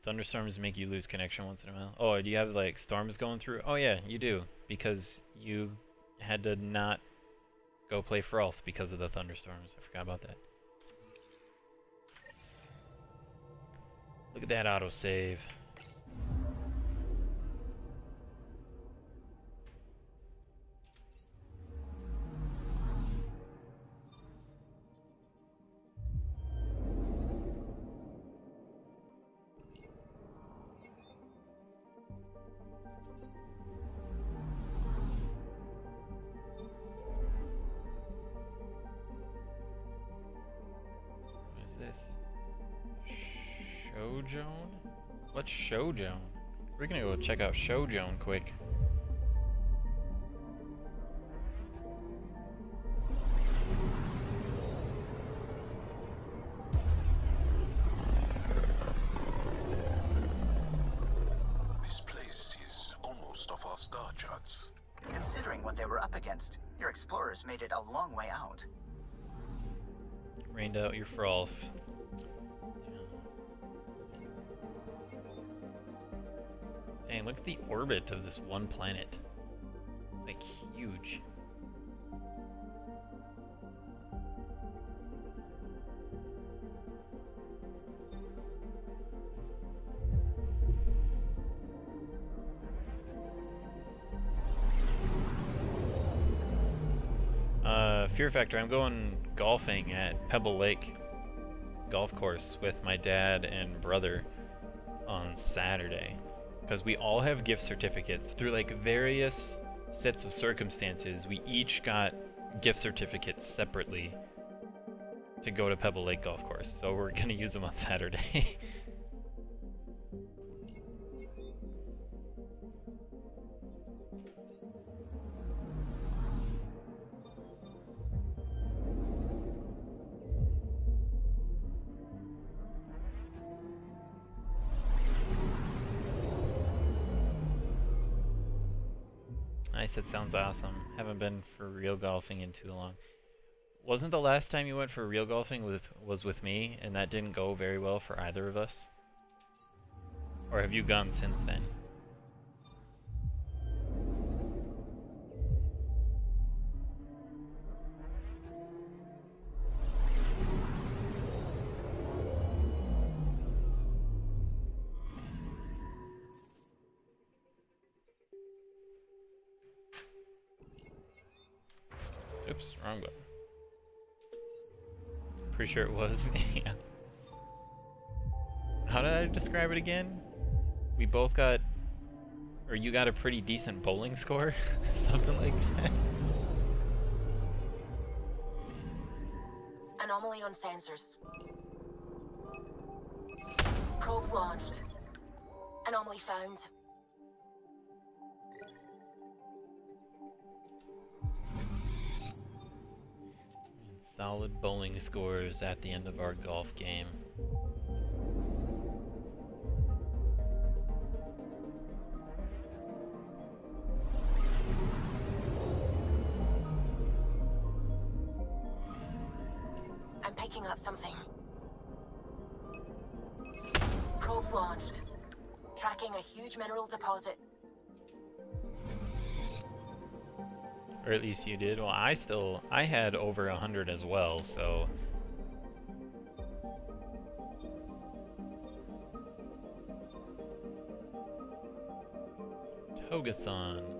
Thunderstorms make you lose connection once in a while. Oh, do you have like storms going through? Oh yeah, you do. Because you had to not go play Froth because of the thunderstorms. I forgot about that. Look at that autosave. Showzone? What's Showzone? We're gonna go check out Showzone quick. star charts. Considering what they were up against, your explorers made it a long way out. Rained out your frolf. Dang, look at the orbit of this one planet. It's like huge. Fear factor, I'm going golfing at Pebble Lake golf course with my dad and brother on Saturday. Because we all have gift certificates through like various sets of circumstances. We each got gift certificates separately to go to Pebble Lake golf course. So we're gonna use them on Saturday. I said sounds awesome. Haven't been for real golfing in too long. Wasn't the last time you went for real golfing was with me, and that didn't go very well for either of us? Or have you gone since then? Oops, wrong button. Pretty sure it was. Yeah. How did I describe it again? We both got, or you got a pretty decent bowling score? Something like that. Anomaly on sensors. Probes launched. Anomaly found. Solid bowling scores at the end of our golf game. I'm picking up something. Probes launched. Tracking a huge mineral deposit. Or at least you did. Well, I had over 100 as well, so. Togasan.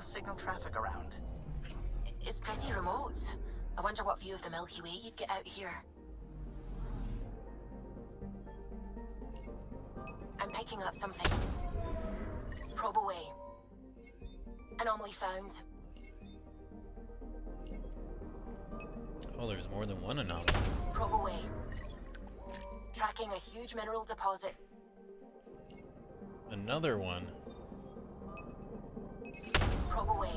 Signal traffic around. It's pretty remote. I wonder what view of the Milky Way you'd get out here. I'm picking up something. Probe away. Anomaly found. Oh, there's more than one anomaly. Probe away. Tracking a huge mineral deposit. Another one. Probe away.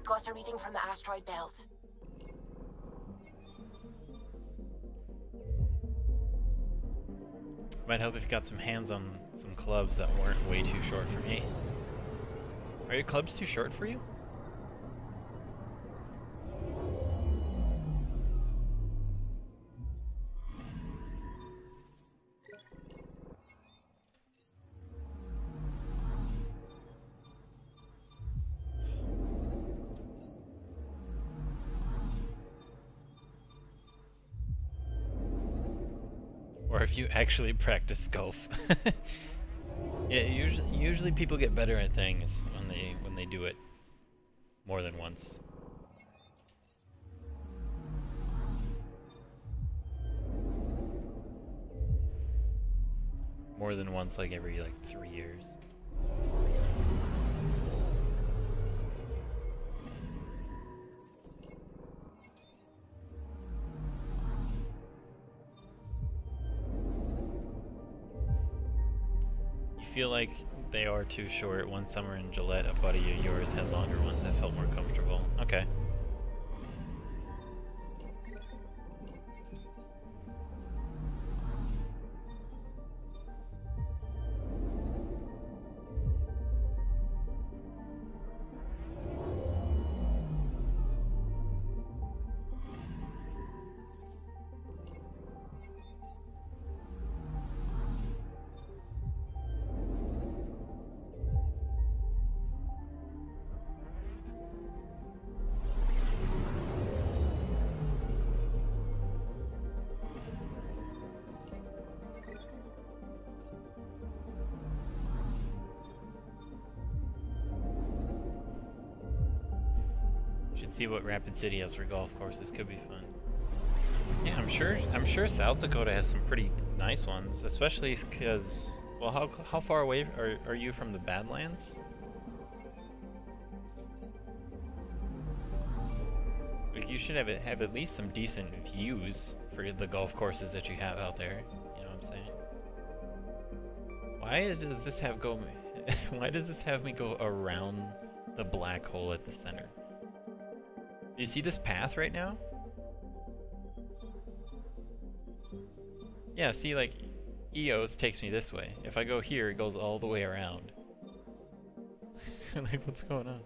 Got a reading from the asteroid belt. Might help if you got some hands on some clubs that weren't way too short for me. Are your clubs too short for you? Or if you actually practice golf. Yeah, usually people get better at things when they do it more than once. More than once, like every 3 years. feel like they are too short. One summer in Gillette, a buddy of yours had longer ones that felt more comfortable. Okay. Should see what Rapid City has for golf courses. Could be fun. Yeah, I'm sure South Dakota has some pretty nice ones, especially because, well, how far away are you from the Badlands? Like, you should have at least some decent views for the golf courses that you have out there. You know what I'm saying? Why does this have go? Why does this have me go around the black hole at the center? Do you see this path right now? Yeah, see, like, EOS takes me this way. If I go here, it goes all the way around. Like, what's going on?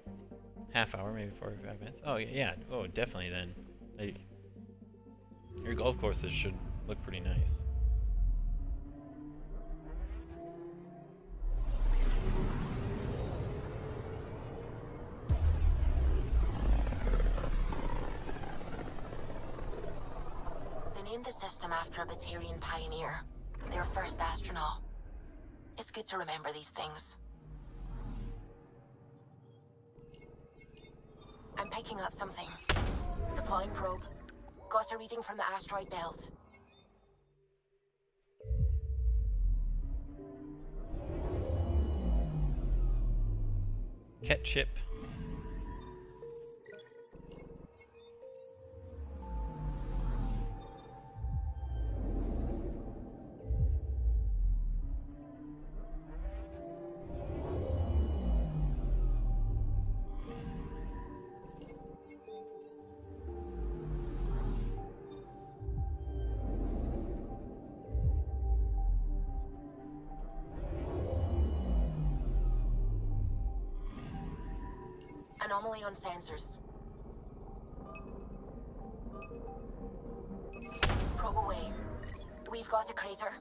Half hour, maybe 45 minutes? Oh, yeah. Oh, definitely then. Like, your golf courses should look pretty nice. They named the system after a Batarian pioneer, their first astronaut. It's good to remember these things. I'm picking up something. Deploying probe. Got a reading from the asteroid belt. Ketchup. Anomaly on sensors. Probe away. We've got a crater.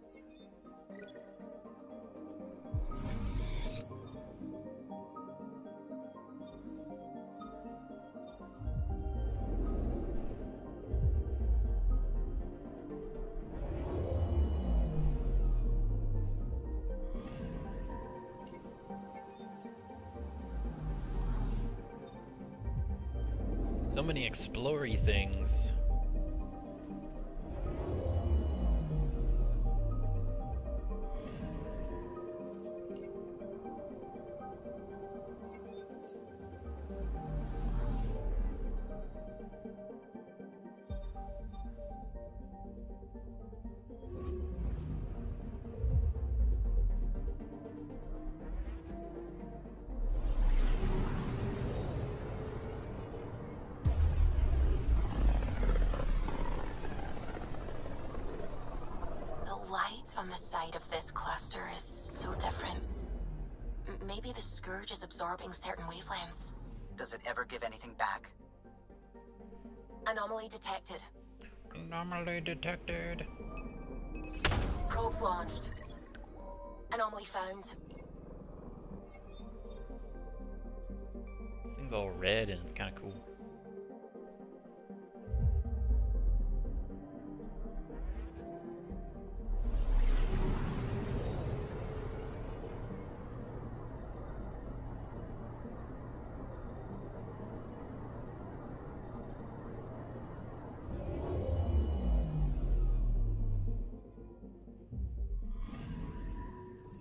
So many explory things. On the side of this cluster is so different. Maybe the Scourge is absorbing certain wavelengths. Does it ever give anything back? Anomaly detected. Anomaly detected. Probes launched. Anomaly found. This thing's all red and it's kind of cool.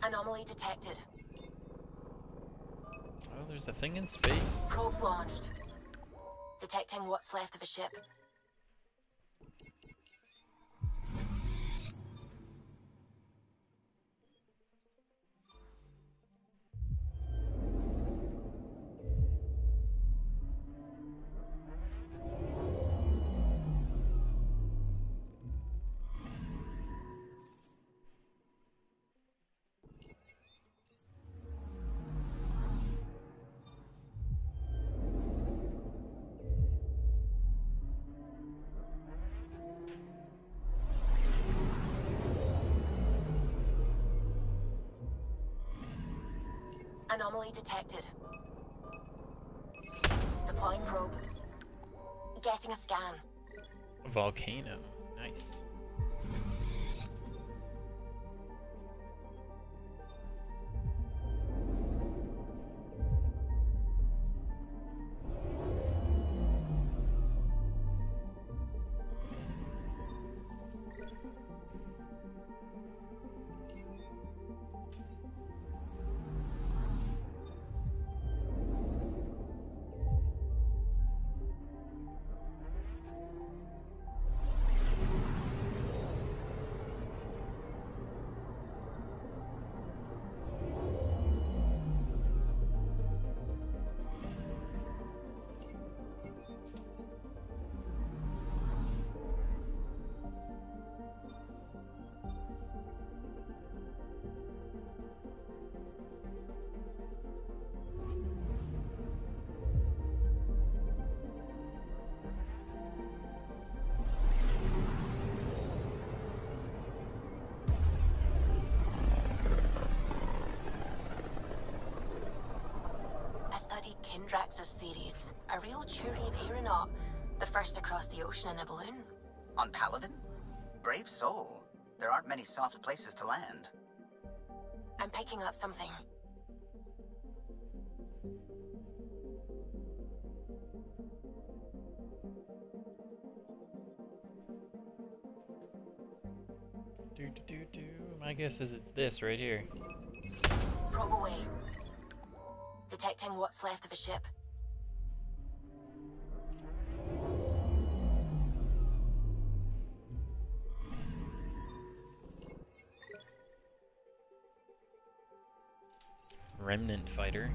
Anomaly detected. Oh, there's a thing in space. Probes launched. Detecting what's left of a ship. Anomaly detected. Deploying probe. Getting a scan. Volcano. Nice. I studied Kindrax's theories. A real Turian aeronaut. The first to cross the ocean in a balloon. On Paladin? Brave soul. There aren't many soft places to land. I'm picking up something. My guess is it's this right here. Probe away. Detecting what's left of a ship. Remnant fighter.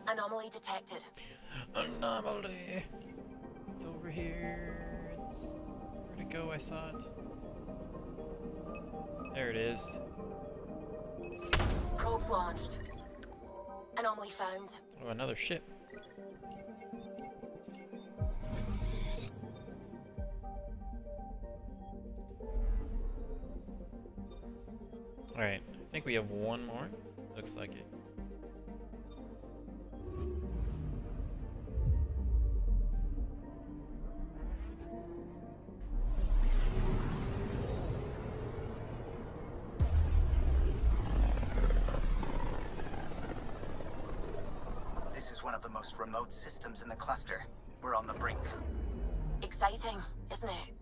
Anomaly detected. Anomaly. It's over here. Where'd it go? I saw it. There it is. Probes launched. Anomaly found. Oh, another ship. Alright, I think we have one more. Looks like it. This is one of the most remote systems in the cluster. We're on the brink. Exciting, isn't it?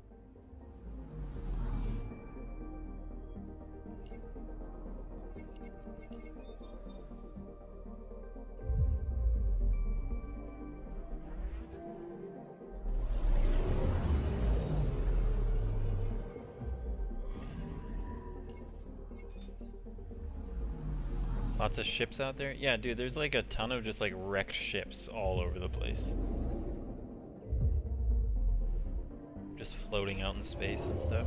Lots of ships out there? Yeah, dude, there's like a ton of just like wrecked ships all over the place. Just floating out in space and stuff.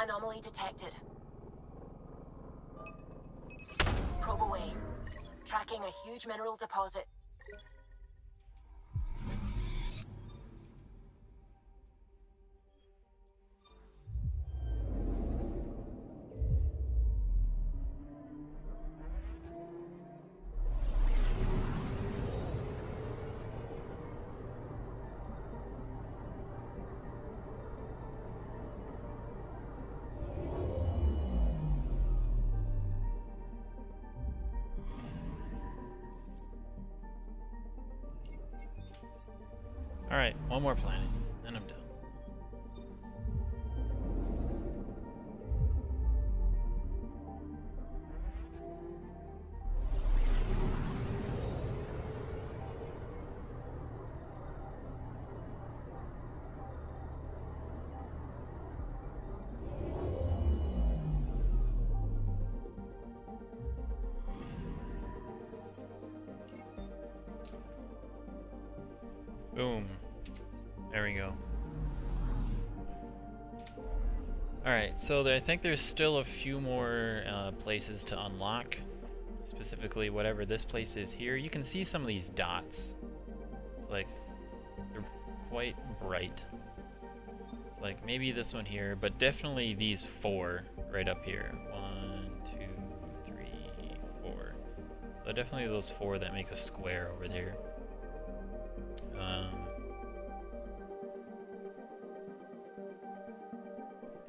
Anomaly detected. Probe away. Tracking a huge mineral deposit. Alright, one more planet, then I'm done. Boom. There we go. Alright, so I think there's still a few more places to unlock. Specifically, whatever this place is here. You can see some of these dots. It's like, they're quite bright. It's like, maybe this one here, but definitely these 4 right up here. 1, 2, 3, 4. So definitely those 4 that make a square over there.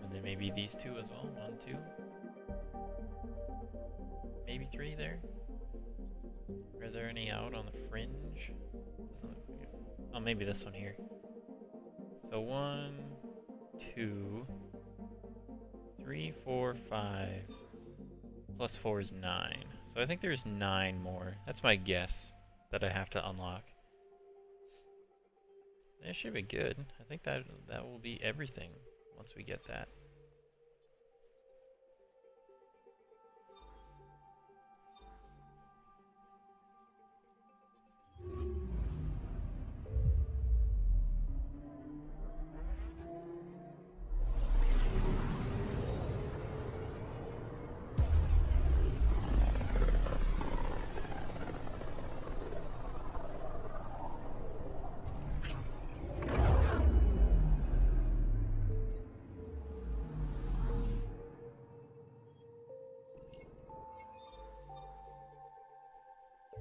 And then maybe these 2 as well. 1, 2. Maybe 3 there. Are there any out on the fringe? Oh, maybe this one here. So 1, 2, 3, 4, 5. Plus 4 is 9. So I think there's 9 more. That's my guess that I have to unlock. That should be good. I think that will be everything once we get that.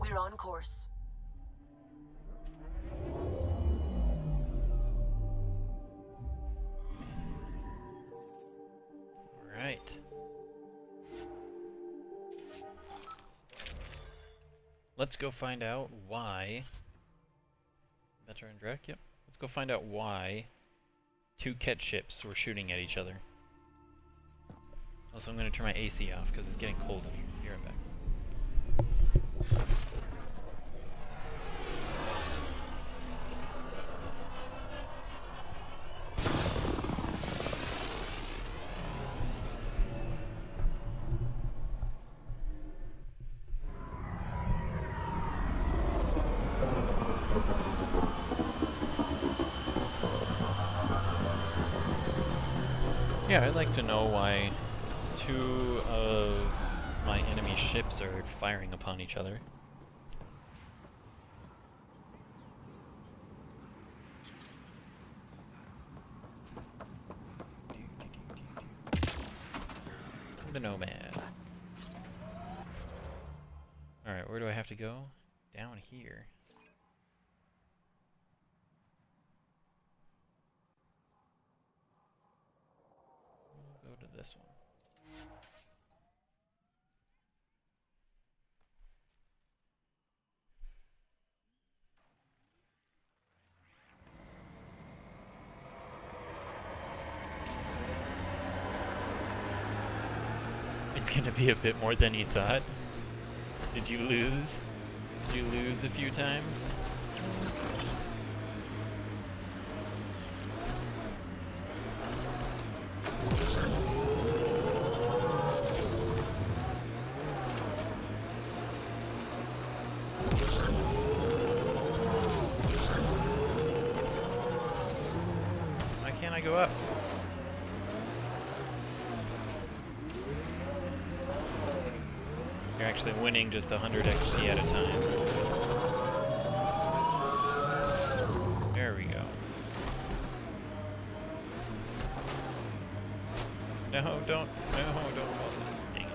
We're on course. Alright. Let's go find out why. Veteran direct, yep. Let's go find out why 2 Ket ships were shooting at each other. Also, I'm going to turn my AC off because it's getting cold in here. Be right back. Yeah, I'd like to know why 2 of my enemy ships are firing upon each other. The Nomad. Alright, where do I have to go? Down here. We'll go to this one. It's gonna be a bit more than you thought. Did you lose? Did you lose a few times? Why can't I go up? actually winning just 100 XP at a time. There we go. No, don't fall. Dang it.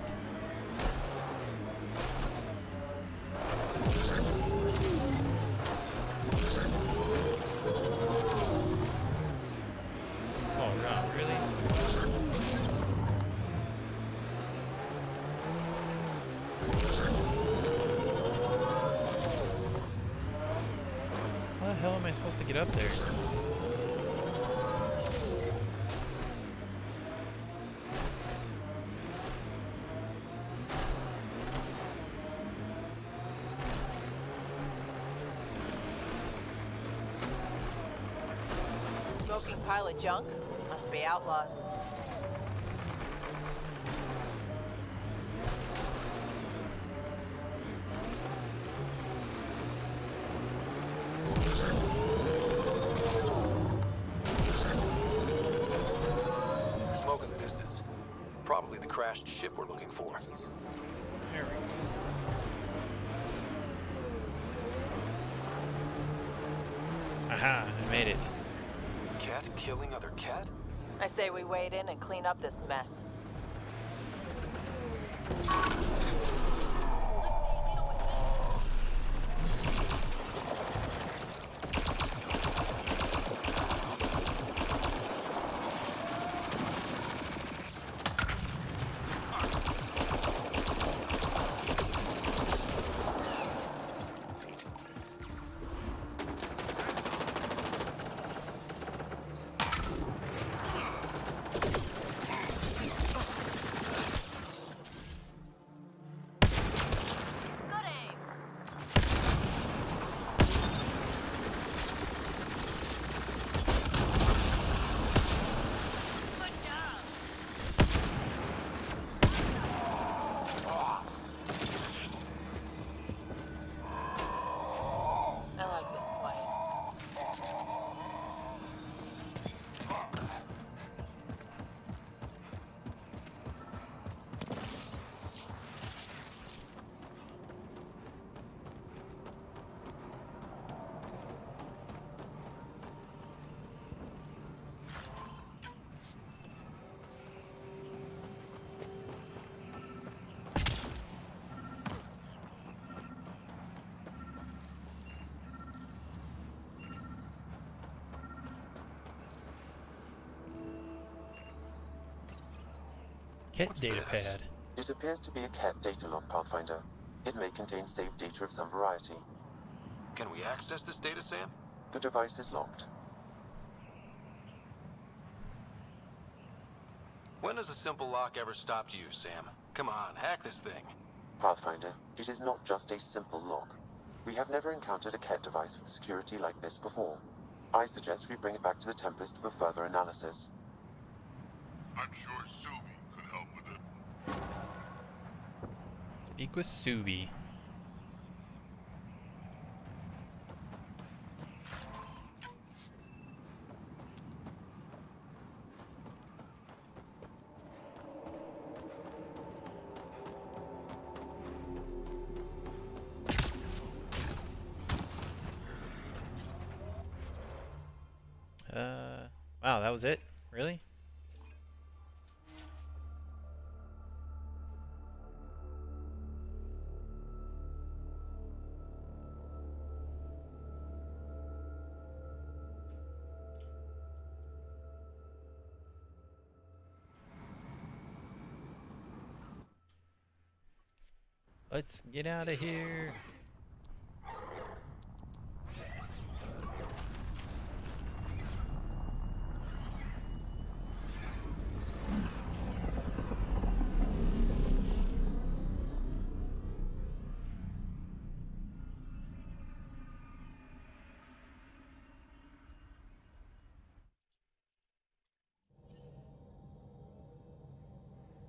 Oh god, really? How the hell am I supposed to get up there? Smoking pile of junk? Must be outlaws. Smoke in the distance. Probably the crashed ship we're looking for. There we go. Aha, I made it. Cat killing other cat? I say we wade in and clean up this mess. Cat What's data this? pad. It appears to be a cat data log, Pathfinder. It may contain saved data of some variety. Can we access this data, Sam? The device is locked. When has a simple lock ever stopped you, Sam? Come on, hack this thing. Pathfinder, it is not just a simple lock. We have never encountered a cat device with security like this before. I suggest we bring it back to the Tempest for further analysis. I'm sure Suvi could help with it. Speak with Subi. Wow, that was it? Really? Let's get out of here.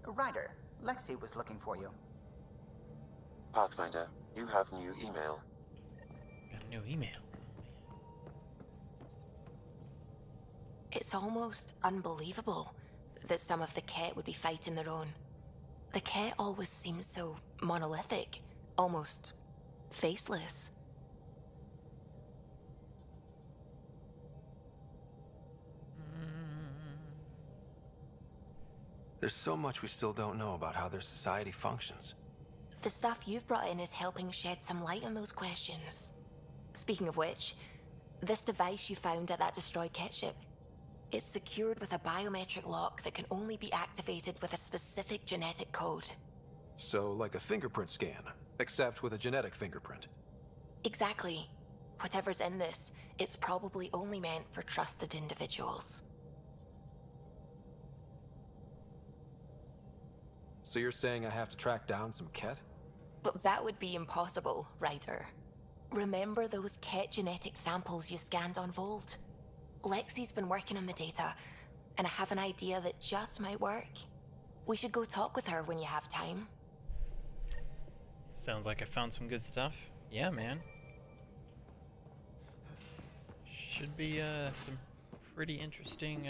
Ryder, Lexi was looking for you. Pathfinder, you have new email. Got a new email. It's almost unbelievable that some of the Ket would be fighting their own. The Ket always seems so monolithic, almost faceless. There's so much we still don't know about how their society functions. The stuff you've brought in is helping shed some light on those questions. Speaking of which, this device you found at that destroyed Ket ship, it's secured with a biometric lock that can only be activated with a specific genetic code. So, like a fingerprint scan, except with a genetic fingerprint. Exactly. Whatever's in this, it's probably only meant for trusted individuals. So you're saying I have to track down some Ket? But that would be impossible, Ryder. Remember those Ket genetic samples you scanned on Volt? Lexi's been working on the data, and I have an idea that just might work. We should go talk with her when you have time. Sounds like I found some good stuff. Yeah, man. Should be some pretty interesting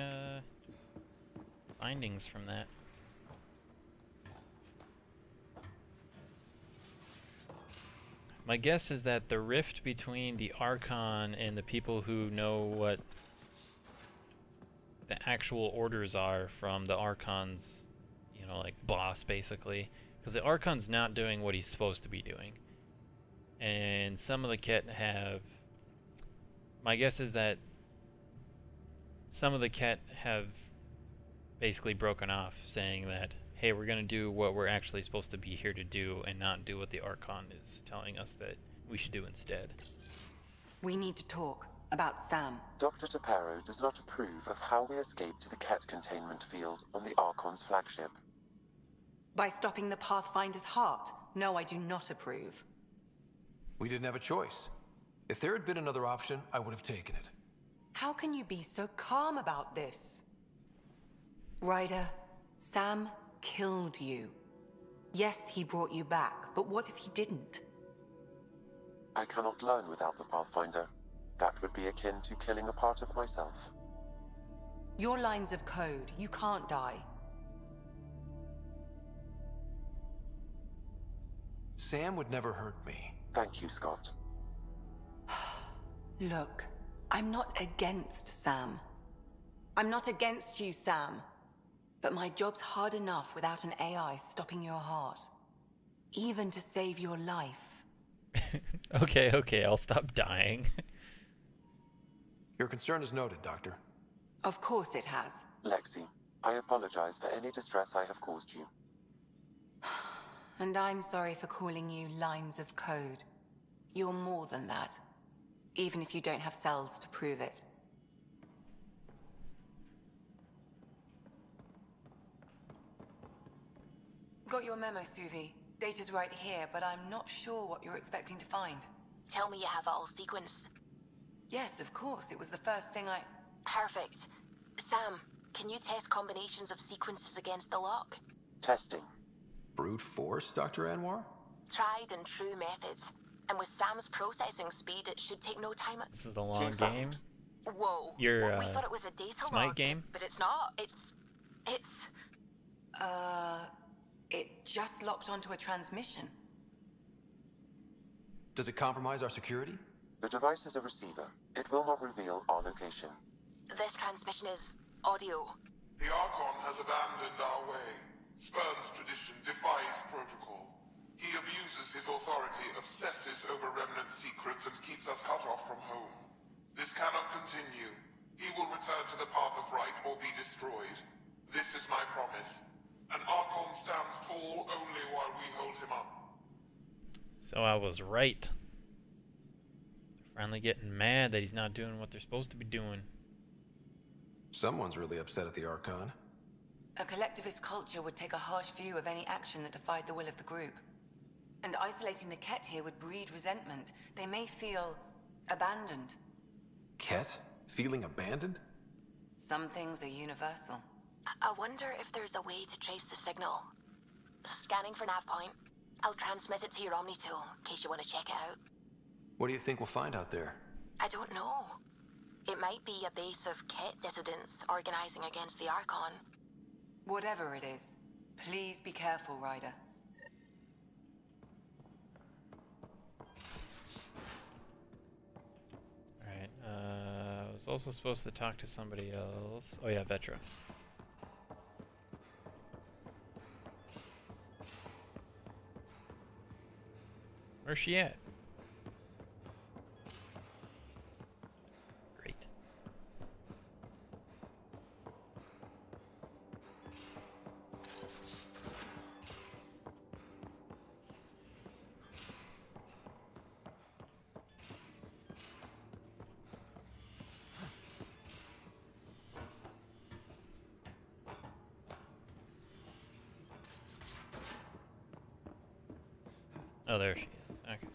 findings from that. My guess is that the rift between the Archon and the people who know what the actual orders are from the Archon's, you know, like boss basically, because the Archon's not doing what he's supposed to be doing. And some of the Ket have, my guess is that some of the Ket have basically broken off, saying that, hey, we're going to do what we're actually supposed to be here to do and not do what the Archon is telling us that we should do instead. We need to talk about Sam. Dr. Tapero does not approve of how we escaped to the Ket containment field on the Archon's flagship. By stopping the Pathfinder's heart? No, I do not approve. We didn't have a choice. If there had been another option, I would have taken it. How can you be so calm about this? Ryder, Sam killed you. Yes, he brought you back, but what if he didn't? I cannot learn without the Pathfinder. That would be akin to killing a part of myself. Your lines of code, you can't die. Sam would never hurt me. Thank you, Scott. Look, I'm not against Sam. I'm not against you, Sam. But my job's hard enough without an AI stopping your heart. Even to save your life. Okay, I'll stop dying. Your concern is noted, Doctor. Of course it has. Lexi, I apologize for any distress I have caused you. And I'm sorry for calling you lines of code. You're more than that. Even if you don't have cells to prove it. Got your memo, Suvi. Data's right here, but I'm not sure what you're expecting to find. Tell me you have it all sequenced. Yes, of course. It was the first thing I... Perfect. Sam, can you test combinations of sequences against the lock? Testing. Brute force, Dr. Anwar? Tried and true methods. And with Sam's processing speed, it should take no time. This is the long game. Whoa. Your we thought it was a data Smite log, game? but it's not. It's... It just locked onto a transmission. Does it compromise our security? The device is a receiver. It will not reveal our location. This transmission is audio. The Archon has abandoned our way. Spurns tradition, defies protocol. He abuses his authority, obsesses over remnant secrets, and keeps us cut off from home. This cannot continue. He will return to the path of right or be destroyed. This is my promise. An Archon stands tall only while we hold him up. So I was right. They're finally getting mad that he's not doing what they're supposed to be doing. Someone's really upset at the Archon. A collectivist culture would take a harsh view of any action that defied the will of the group. And isolating the Ket here would breed resentment. They may feel abandoned. Ket? Feeling abandoned? Some things are universal. I wonder if there's a way to trace the signal. Scanning for nav point. I'll transmit it to your Omni tool, in case you want to check it out. What do you think we'll find out there? I don't know. It might be a base of Ket dissidents organizing against the Archon. Whatever it is, Please be careful, Ryder. Alright, I was also supposed to talk to somebody else. Oh yeah, Vetra. Where's she at? Great. Oh, there she is. Okay.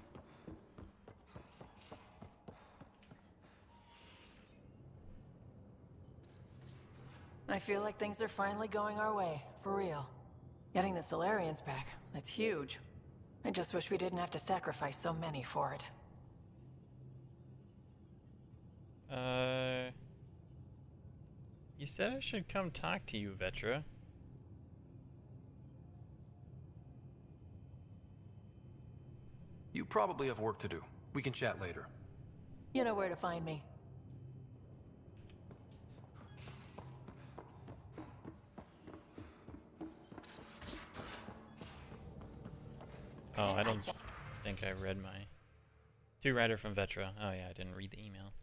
I feel like things are finally going our way, for real. Getting the Solarians back, that's huge. I just wish we didn't have to sacrifice so many for it. You said I should come talk to you, Vetra. You probably have work to do. We can chat later. You know where to find me. Oh, I don't think I read my... To Ryder from Vetra. Oh yeah, I didn't read the email.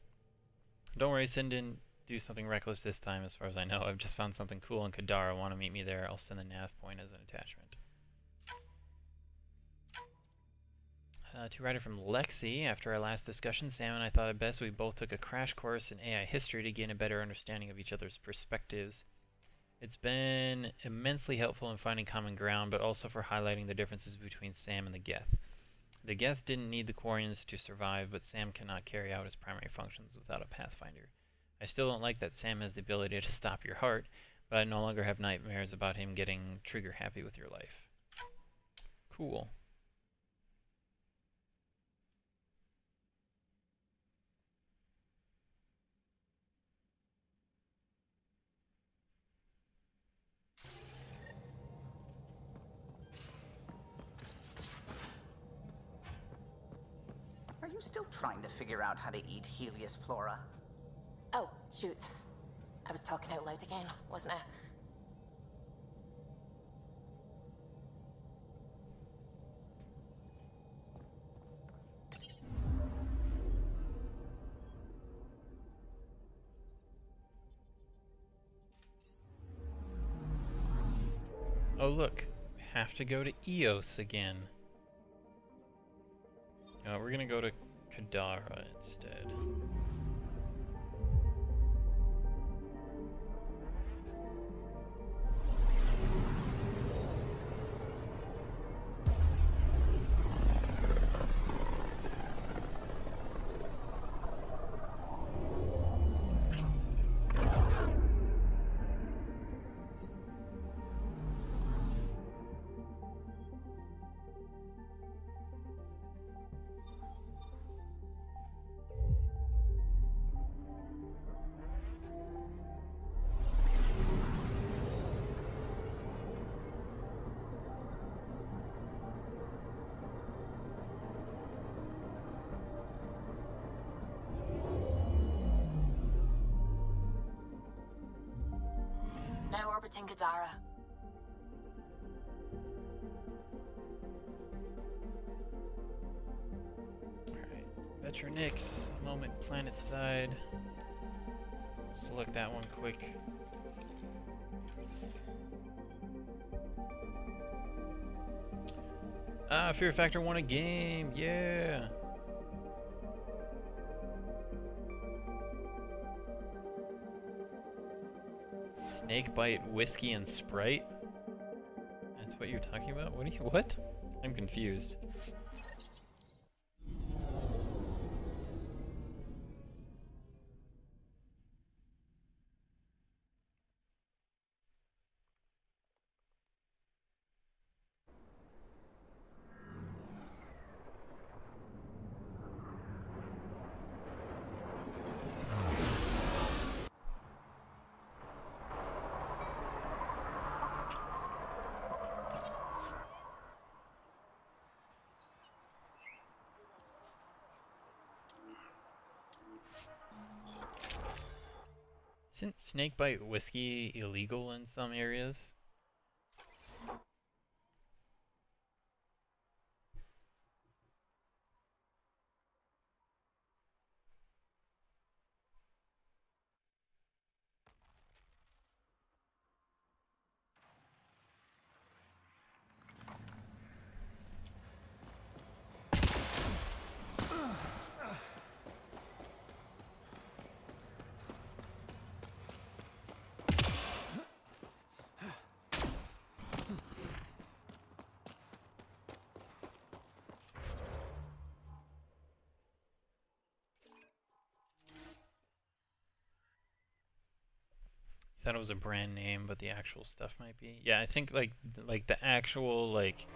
Don't worry, Sin didn't do something reckless this time as far as I know. I've just found something cool in Kadara. Want to meet me there? I'll send the nav point as an attachment. To Ryder from Lexi. After our last discussion, Sam and I thought it best we both took a crash course in AI history to gain a better understanding of each other's perspectives. It's been immensely helpful in finding common ground, but also for highlighting the differences between Sam and the Geth. The Geth didn't need the Quarians to survive, but Sam cannot carry out his primary functions without a Pathfinder. I still don't like that Sam has the ability to stop your heart, but I no longer have nightmares about him getting trigger happy with your life. Cool. Are you still trying to figure out how to eat Helios Flora? Oh, shoot. I was talking out loud again, wasn't I? Oh look, have to go to Eos again. We're gonna go to Kadara instead. Now orbiting Kadara. Alright, Vetra Nix, moment planet side. Select that one quick. Ah, Fear Factor won a game, yeah! Snakebite, whiskey, and Sprite? That's what you're talking about? What? I'm confused. Isn't snakebite whiskey illegal in some areas? Thought it was a brand name, but the actual stuff might be. Yeah, I think like the actual like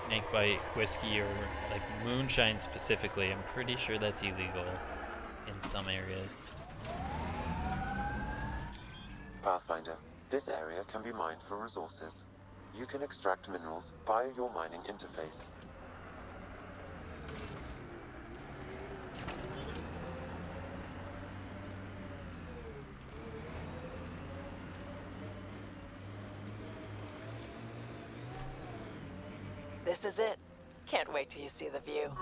snakebite whiskey or like moonshine specifically, I'm pretty sure that's illegal in some areas. Pathfinder, this area can be mined for resources. You can extract minerals via your mining interface. This is it. Can't wait till you see the view.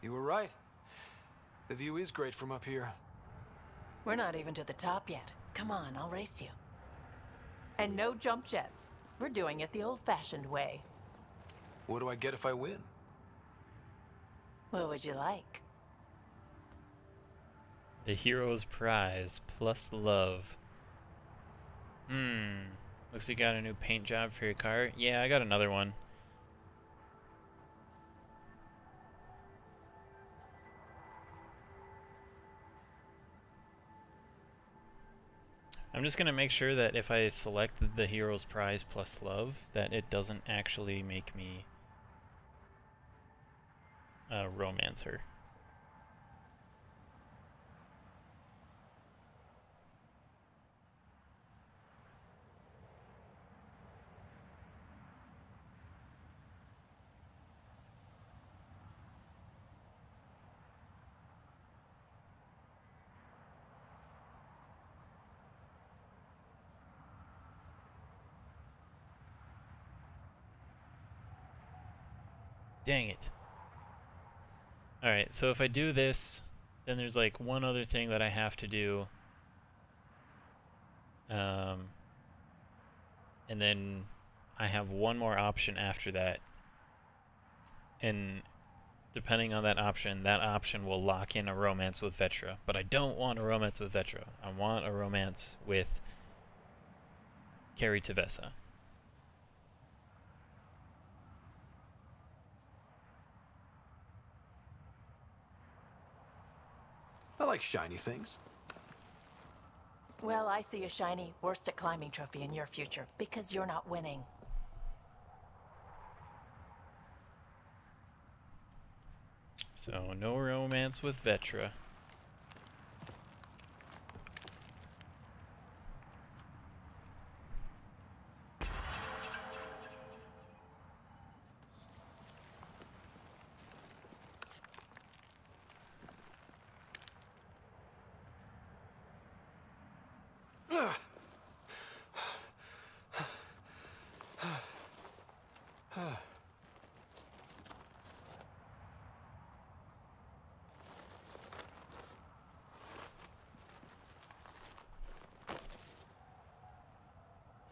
You were right. The view is great from up here. We're not even to the top yet. Come on, I'll race you. And no jump jets. We're doing it the old-fashioned way. What do I get if I win? What would you like? The hero's prize plus love. Looks like you got a new paint job for your car. Yeah, I got another one. I'm just gonna make sure that if I select the hero's prize plus love, that it doesn't actually make me a romancer. Dang it. Alright, so if I do this, then there's like one other thing that I have to do. And then I have one more option after that. And depending on that option will lock in a romance with Vetra. But I don't want a romance with Vetra. I want a romance with Carrie Tavessa. I like shiny things. Well, I see a shiny worst at climbing trophy in your future, because you're not winning. So, no romance with Vetra.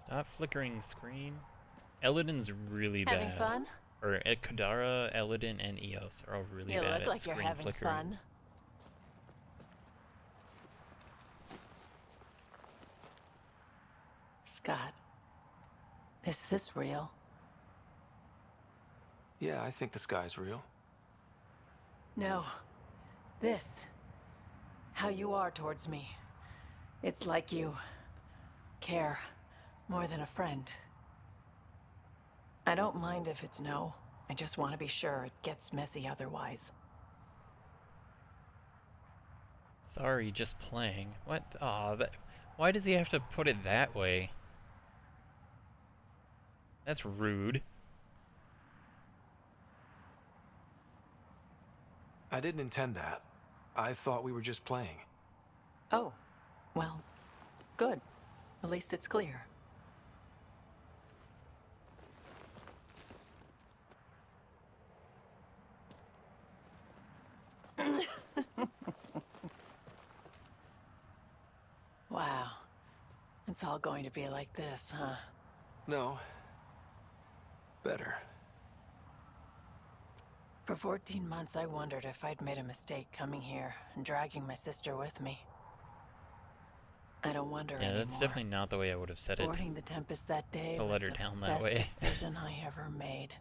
Stop flickering screen. Elodin's really bad. Having fun? Or Kadara, Elodin, and Eos are all really You bad look at like screen you're having flickering. fun. Scott, is this real? Yeah, I think the sky's real. No. This. How you are towards me. It's like you care more than a friend. I don't mind if it's no. I just want to be sure it gets messy otherwise. Sorry, just playing. What? Aw, that... Why does he have to put it that way? That's rude. I didn't intend that. I thought we were just playing. Oh, well, good. At least it's clear. Wow. It's all going to be like this, huh? No. Better. For 14 months, I wondered if I'd made a mistake coming here and dragging my sister with me. I don't wonder Yeah, anymore. that's definitely not the way I would have said it. Boarding the Tempest that day To was let her the down that best way. decision I ever made.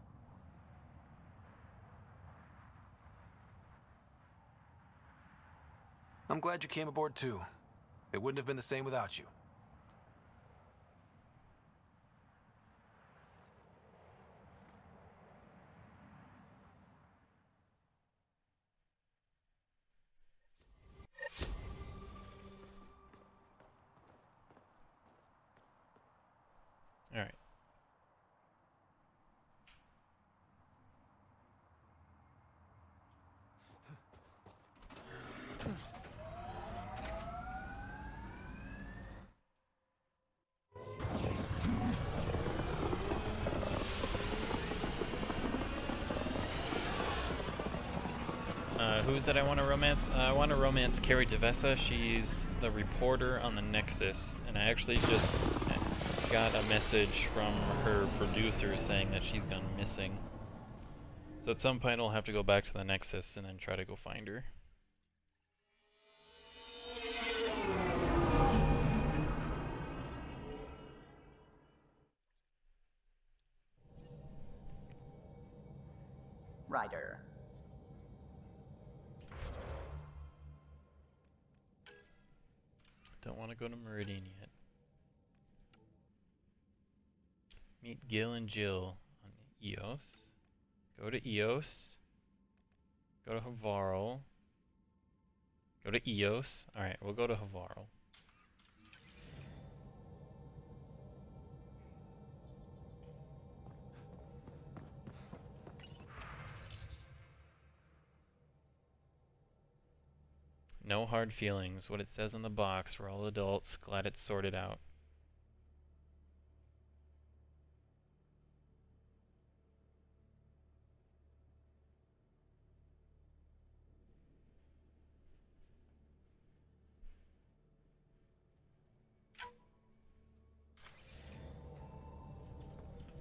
I'm glad you came aboard too. It wouldn't have been the same without you. Alright. Who's that I want to romance? I want to romance Carrie DeVessa. She's the reporter on the Nexus, and I actually just got a message from her producer saying that she's gone missing. So at some point I'll have to go back to the Nexus and then try to go find her. Ryder. Don't want to go to Meridian yet. Meet Gil and Jill on Eos. Go to Eos. Go to Havarl. Go to Eos. Alright, we'll go to Havarl. No hard feelings. What it says on the box. We're all adults. Glad it's sorted out.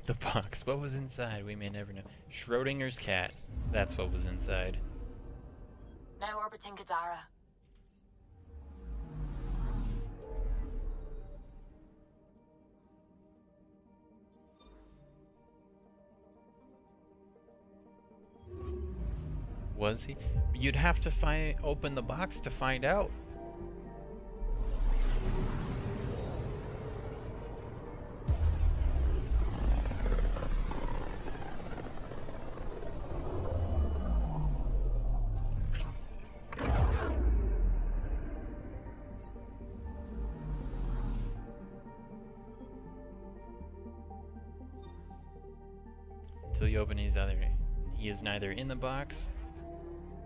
The box. What was inside? We may never know. Schrodinger's cat. That's what was inside. Now orbiting Gadara. Was he? You'd have to open the box to find out. Until you open he is neither in the box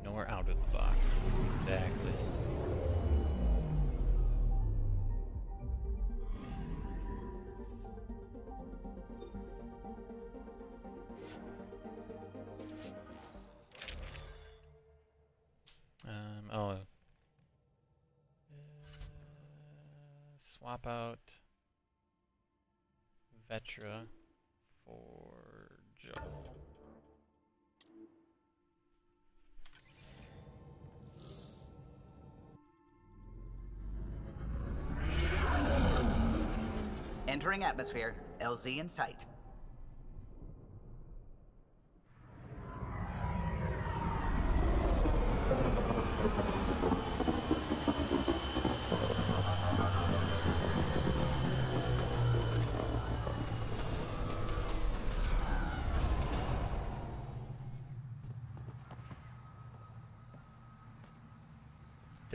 nor out of the box. Exactly. Swap out Vetra for Joel. Entering atmosphere. LZ in sight.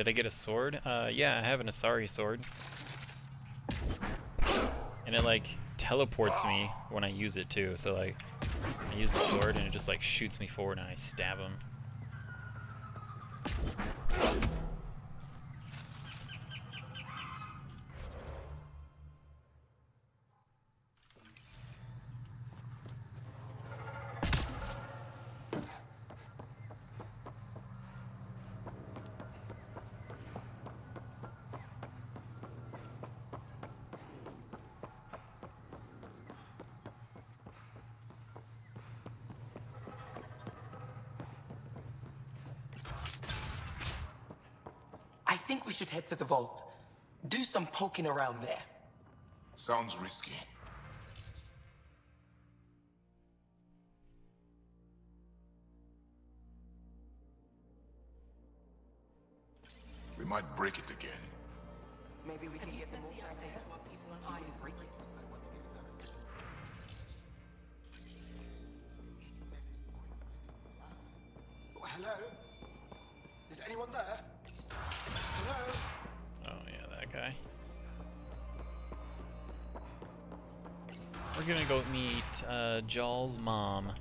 Did I get a sword? Yeah, I have an Asari sword. And it like teleports me when I use it too. So like I use the sword and it just like shoots me forward and I stab him. I think we should head to the vault. Do some poking around there. Sounds risky. We might break it again. Maybe we can get the most out there. I can break it. Oh, hello? Is anyone there? Hello? Oh yeah, that guy. We're gonna go meet Jawl's mom.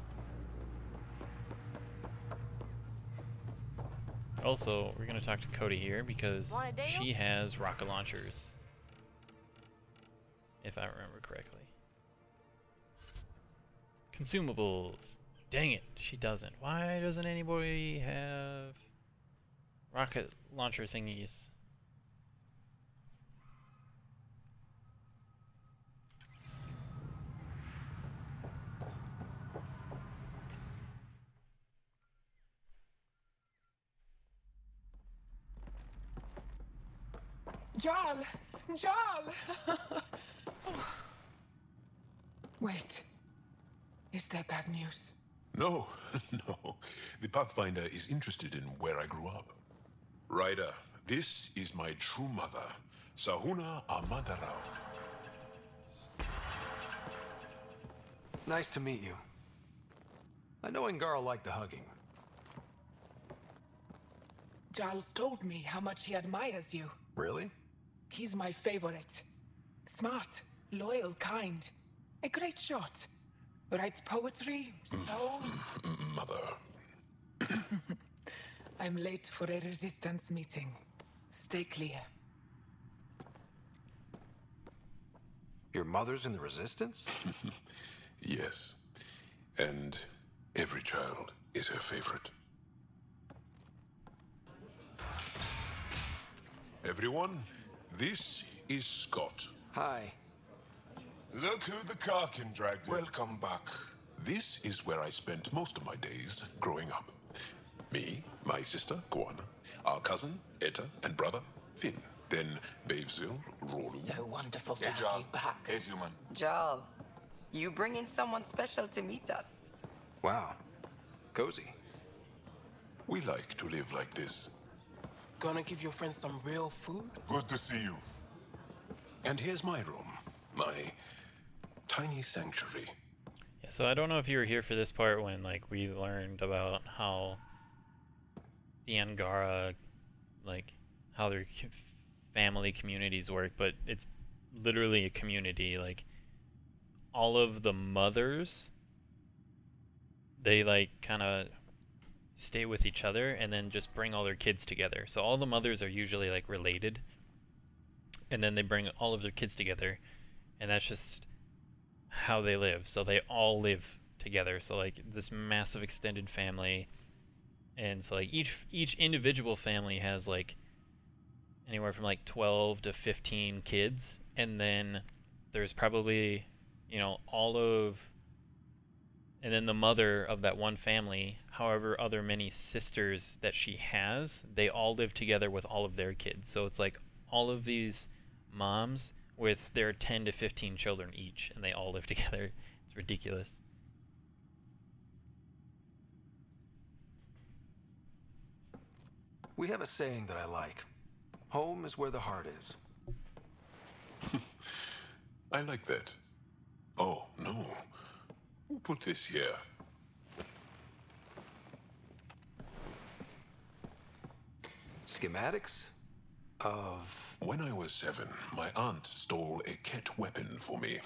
Also, we're gonna talk to Cody here because she has rocket launchers. If I remember correctly. Consumables. Dang it, she doesn't. Why doesn't anybody have rocket launcher thingies? Jarl! Jarl! Wait. Is that bad news? No, no. The Pathfinder is interested in where I grew up. Ryder, this is my true mother, Sahuna Amadarao. Nice to meet you. I know Angara liked the hugging. Jarl's told me how much he admires you. Really? He's my favorite. Smart, loyal, kind. A great shot. Writes poetry, sews. Mother. I'm late for a resistance meeting. Stay clear. Your mother's in the Resistance? Yes. And every child is her favorite. Everyone, this is Scott. Hi. Look who the car can drag. Welcome back. This is where I spent most of my days growing up. Me, my sister, Guana, our cousin, Etta, and brother, Finn. Then Bavzil, Rolu. So wonderful to Hey, have Jarl. you back. Hey, human. Jarl, you bring in someone special to meet us. Wow. Cozy. We like to live like this. Gonna give your friends some real food? Good to see you. And here's my room. My tiny sanctuary. Yeah, so I don't know if you were here for this part when like we learned about how the Angara, like how their family communities work, but it's literally a community. Like all of the mothers, they like kind of stay with each other and then just bring all their kids together. So all the mothers are usually like related, and then they bring all of their kids together, and that's just how they live. So they all live together. So like this massive extended family, and so like each individual family has like anywhere from like 12 to 15 kids, and then there's probably, you know, and then the mother of that one family, however other many sisters that she has, they all live together with all of their kids. So it's like all of these moms with their 10 to 15 children each, and they all live together. It's ridiculous. We have a saying that I like. Home is where the heart is. I like that. Oh, no. Who put this here? schematics of... When I was 7, my aunt stole a Ket weapon for me.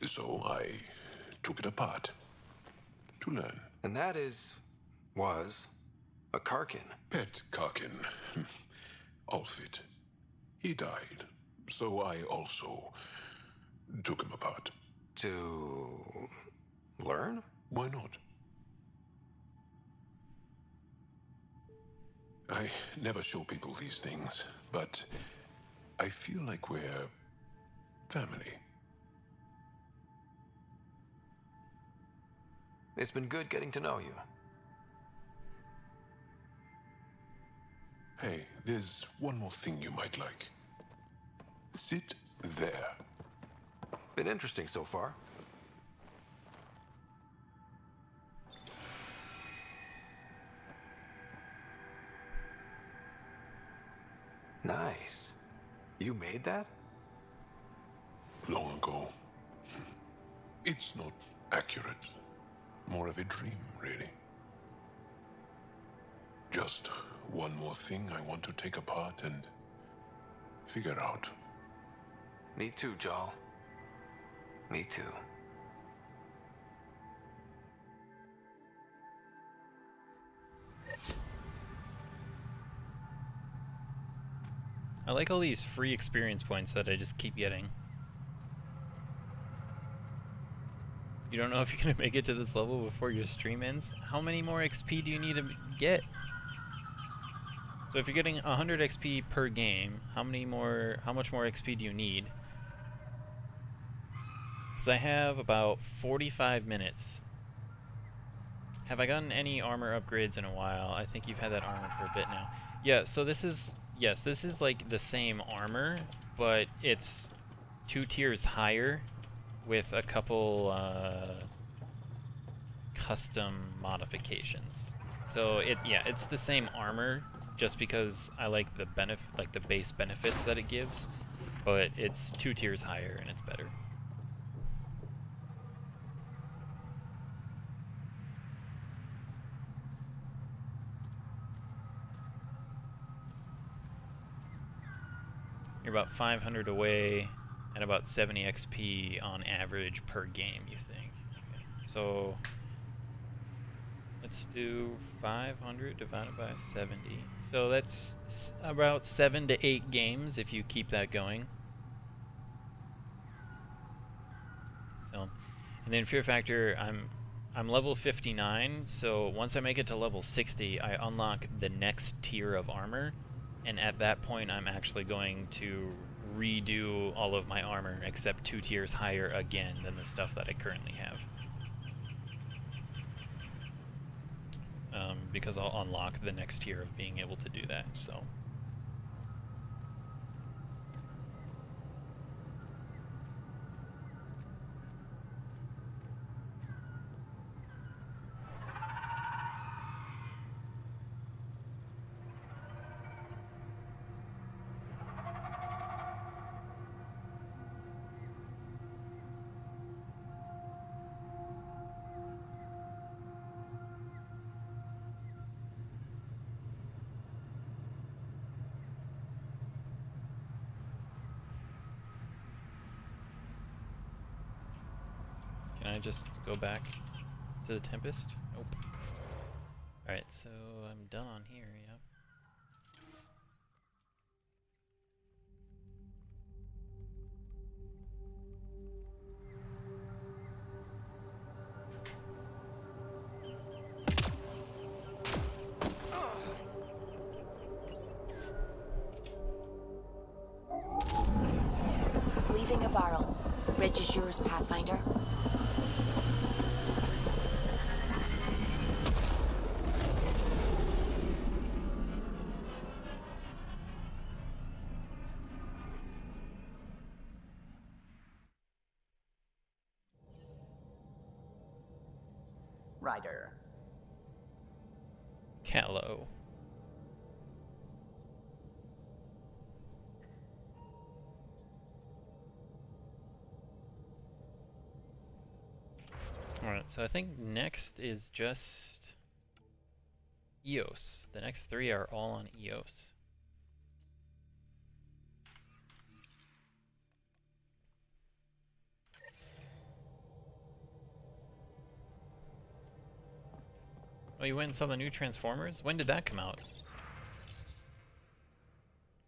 So I took it apart to learn. And that was a Karkin. Pet Karkin. Alfit. He died. So I also took him apart. To learn? Why not? I never show people these things, but I feel like we're family. It's been good getting to know you. Hey, there's one more thing you might like. Sit there. Been interesting so far. Nice. You made that? Long ago. It's not accurate. More of a dream, really. Just one more thing I want to take apart and figure out. Me too, Jarl. Me too. I like all these free experience points that I just keep getting. You don't know if you're gonna make it to this level before your stream ends? How many more XP do you need to get? So if you're getting 100 XP per game, how much more XP do you need? Because I have about 45 minutes. Have I gotten any armor upgrades in a while? I think you've had that armor for a bit now. Yeah, so this is, yes, this is like the same armor, but it's 2 tiers higher with a couple custom modifications. So it's the same armor, just because I like the the base benefits that it gives, but it's 2 tiers higher and it's better. You're about 500 away and about 70 XP on average per game, you think. Okay. So let's do 500 divided by 70. So that's about 7 to 8 games if you keep that going. So, and then Fear Factor, I'm level 59, so once I make it to level 60, I unlock the next tier of armor. And at that point, I'm actually going to redo all of my armor, except 2 tiers higher again than the stuff that I currently have. Because I'll unlock the next tier of being able to do that, so. Can I just go back to the Tempest? Nope. Alright, so I'm done on here, yep. Leaving Avaril. Ridge is yours, Pathfinder. Ryder. Callow. Alright, so I think next is just EOS. The next 3 are all on EOS. Oh, you went and saw the new Transformers? When did that come out?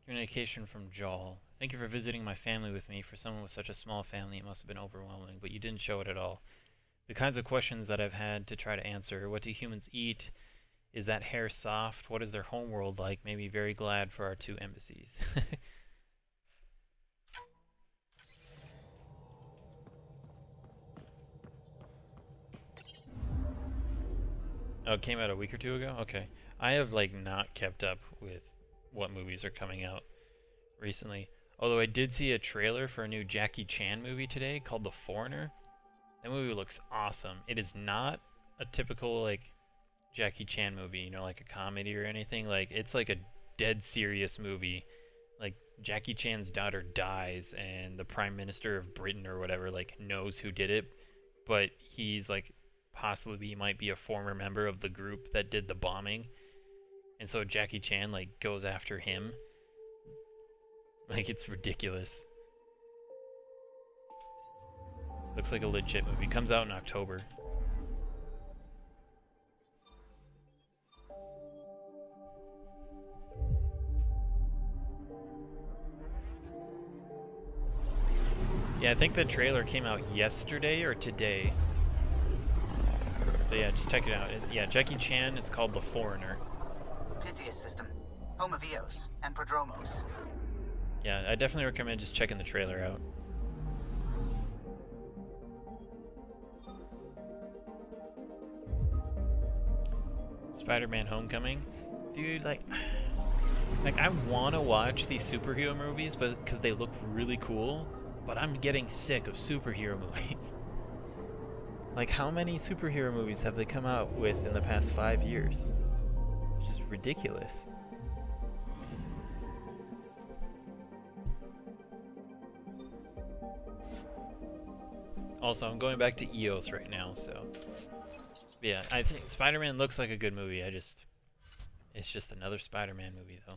Communication from Jol. Thank you for visiting my family with me. For someone with such a small family, it must have been overwhelming, but you didn't show it at all. The kinds of questions that I've had to try to answer. What do humans eat? Is that hair soft? What is their homeworld like? Made me very glad for our 2 embassies. Oh, it came out a week or 2 ago? Okay. I have, like, not kept up with what movies are coming out recently. Although I did see a trailer for a new Jackie Chan movie today called The Foreigner. That movie looks awesome. It is not a typical, like, Jackie Chan movie, you know, like a comedy or anything. Like, it's like a dead serious movie. Like, Jackie Chan's daughter dies and the Prime Minister of Britain or whatever, like, knows who did it. But he's, like, possibly he might be a former member of the group that did the bombing, and so Jackie Chan like goes after him. Like, it's ridiculous. Looks like a legit movie. Comes out in October. Yeah, I think the trailer came out yesterday or today. So yeah, just check it out. Yeah, Jackie Chan, it's called The Foreigner. Pythias system, home of Eos and Prodromos. Yeah, I definitely recommend just checking the trailer out. Spider-Man Homecoming. Dude, like I want to watch these superhero movies but because they look really cool, but I'm getting sick of superhero movies. Like, how many superhero movies have they come out with in the past 5 years? It's just ridiculous. Also, I'm going back to EOS right now, so... Yeah, I think Spider-Man looks like a good movie. It's just another Spider-Man movie, though.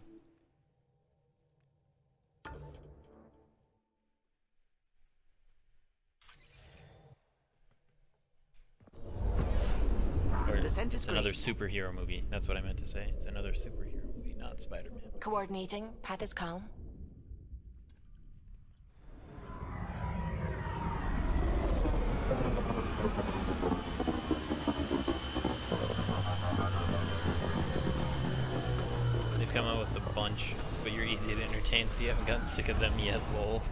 It's another superhero movie. That's what I meant to say. It's another superhero movie, not Spider-Man. Coordinating. Path is calm. They've come out with a bunch, but you're easy to entertain, so you haven't gotten sick of them yet, lol.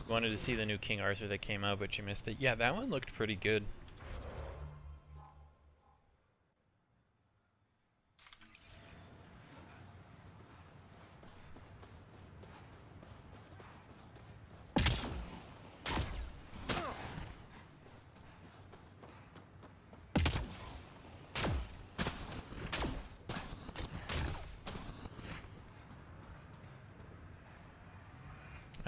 Wanted to see the new King Arthur that came out, but you missed it. Yeah, that one looked pretty good.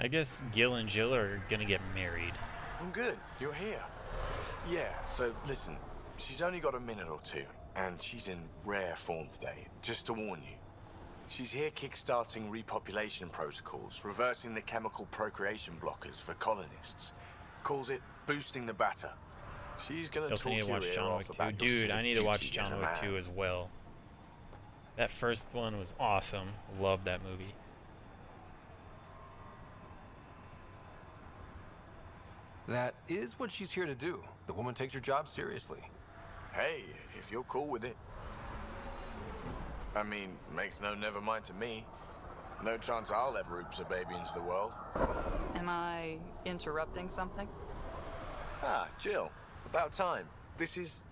I guess Gil and Jill are gonna get married. I'm good. You're here. Yeah, so listen, she's only got a minute or 2, and she's in rare form today, just to warn you. She's here kickstarting repopulation protocols, reversing the chemical procreation blockers for colonists. Calls it boosting the batter. She's gonna talk need to watch your ear John off Wick about 2. your Dude, I civic need to watch duty John as a Wick man. 2 as well. That first one was awesome. Loved that movie. That is what she's here to do. The woman takes her job seriously. Hey, if you're cool with it. I mean, makes no never mind to me. No chance I'll ever oops a baby into the world. Am I interrupting something? Ah, Jill. About time. This is...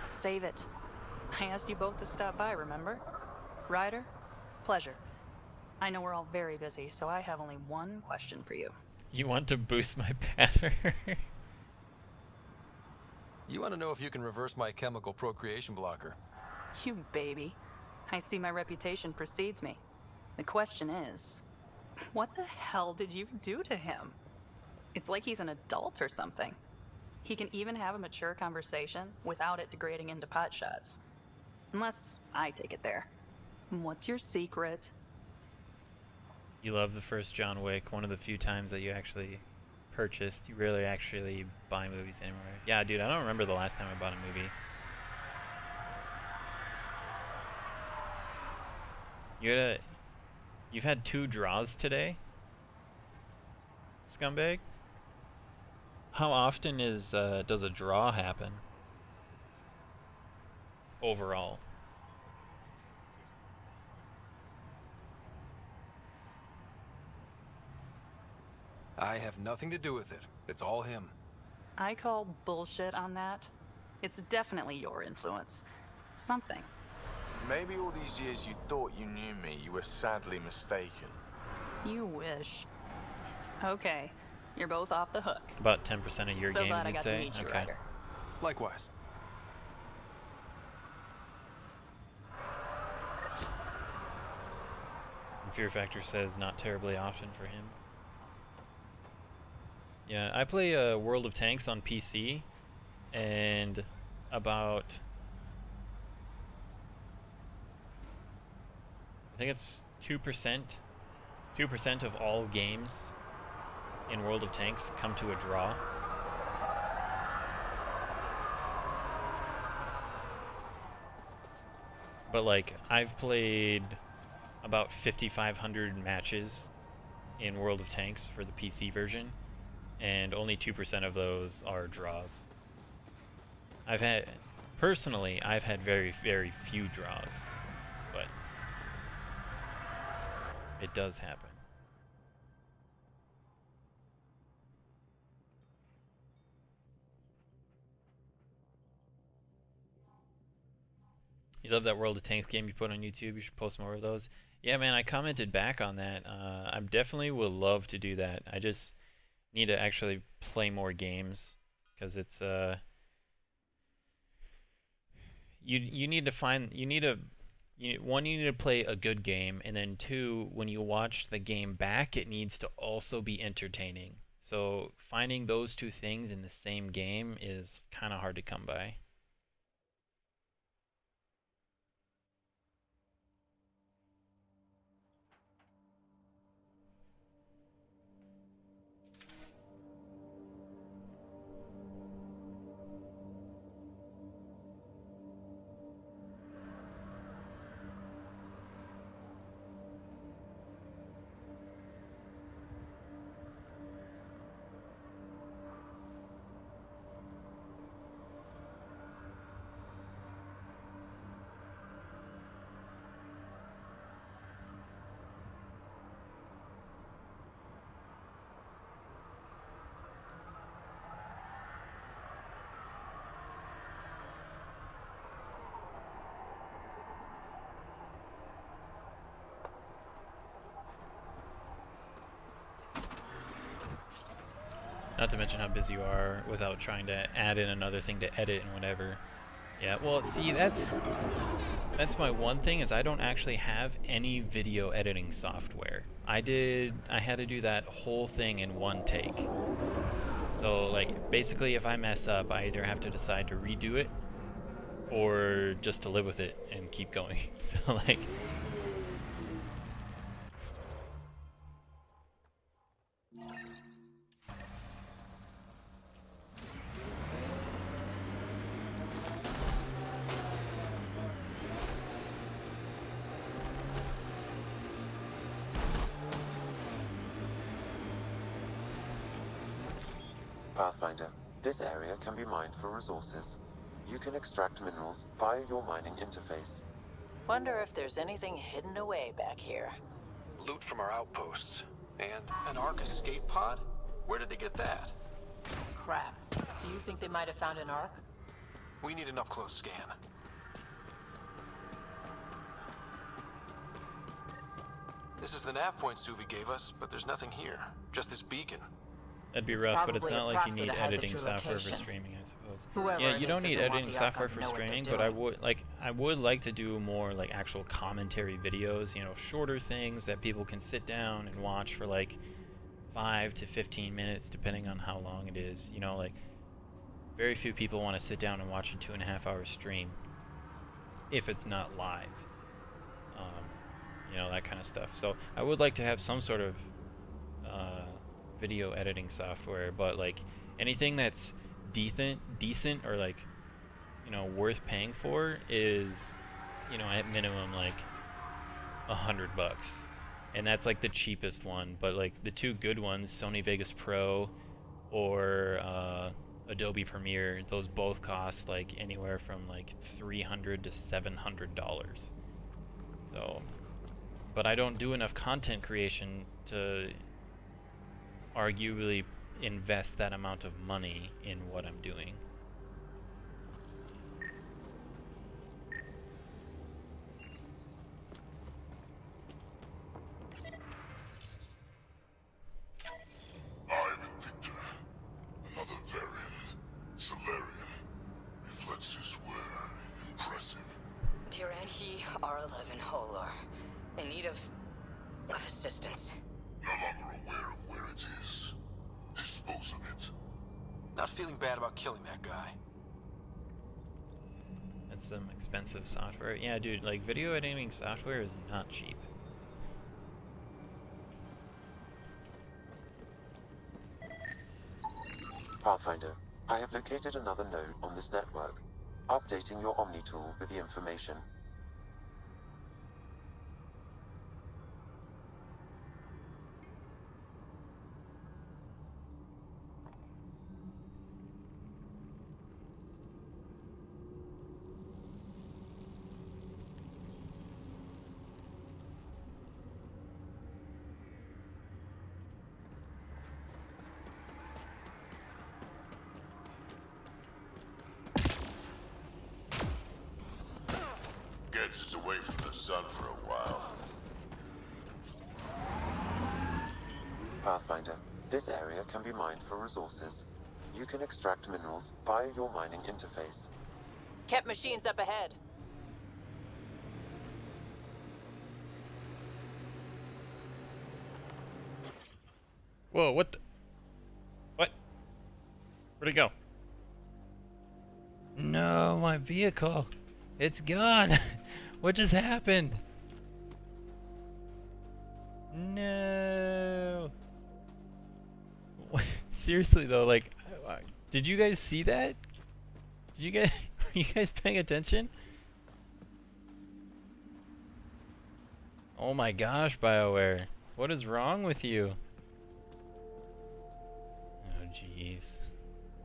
Save it. I asked you both to stop by, remember? Ryder, pleasure. I know we're all very busy, so I have only one question for you. You want to boost my pattern? You want to know if you can reverse my chemical procreation blocker? You baby. I see my reputation precedes me. The question is, what the hell did you do to him? It's like he's an adult or something. He can even have a mature conversation without it degrading into pot shots. Unless I take it there. What's your secret? You love the first John Wick, one of the few times that you actually purchased. You rarely actually buy movies anymore. Yeah, dude, I don't remember the last time I bought a movie. You've had 2 draws today? Scumbag? How often does a draw happen? Overall. I have nothing to do with it. It's all him. I call bullshit on that. It's definitely your influence. Something. Maybe all these years you thought you knew me, you were sadly mistaken. You wish. Okay, you're both off the hook. About 10% of your So games, glad I you'd got say? to meet you, Okay. Ryder. Likewise. And Fear Factor says not terribly often for him. Yeah, I play World of Tanks on PC, and about... I think it's 2%. 2% of all games in World of Tanks come to a draw. But like, I've played about 5,500 matches in World of Tanks for the PC version, and only 2% of those are draws. Personally, I've had very, very few draws, but it does happen. You love that World of Tanks game you put on YouTube? You should post more of those. Yeah, man, I commented back on that. I definitely would love to do that. I just need to actually play more games, because it's you need to find you need to play a good game, and then 2, when you watch the game back, it needs to also be entertaining. So finding those 2 things in the same game is kind of hard to come by. Not to mention how busy you are without trying to add in another thing to edit and whatever. Yeah, well, see, that's my one thing, is I don't actually have any video editing software. I had to do that whole thing in one take. So, like, basically if I mess up, I either have to decide to redo it or just to live with it and keep going. So, like... Pathfinder, this area can be mined for resources. You can extract minerals via your mining interface. Wonder if there's anything hidden away back here. Loot from our outposts. And an Ark escape pod? Where did they get that? Crap. Do you think they might have found an Ark? We need an up-close scan. This is the nav point Suvi gave us, but there's nothing here. Just this beacon. That'd be It's rough, but it's probably a not like you proxy need to hide the editing true software for location. streaming, I suppose. Whoever Yeah, it you is don't need doesn't want editing the software outcome for to know what they're streaming, but doing. I would like to do more like actual commentary videos, you know, shorter things that people can sit down and watch for like 5 to 15 minutes, depending on how long it is. You know, like very few people want to sit down and watch a 2.5-hour stream if it's not live. You know, that kind of stuff. So I would like to have some sort of video editing software, but like anything that's decent or like, you know, worth paying for is, you know, at minimum like $100, and that's like the cheapest one. But like the two good ones, Sony Vegas Pro or Adobe Premiere, those both cost like anywhere from like $300 to $700. So, but I don't do enough content creation to arguably invest that amount of money in what I'm doing. I'm Victor. Another variant, Solarian. Reflexes were impressive. Tirani R11 Holar. In need of assistance. No longer aware of where it is. Dispose of it. Not feeling bad about killing that guy. That's some expensive software. Yeah, dude, like video editing software is not cheap. Pathfinder, I have located another node on this network. Updating your Omni tool with the information. Gets us away from the sun for a while. Pathfinder, this area can be mined for resources. You can extract minerals via your mining interface. Kept machines up ahead. Whoa, what the? What? Where'd it go? No, my vehicle. It's gone. What just happened? No. Seriously though, like, did you guys see that? Did you guys, were you guys paying attention? Oh my gosh, BioWare. What is wrong with you? Oh jeez.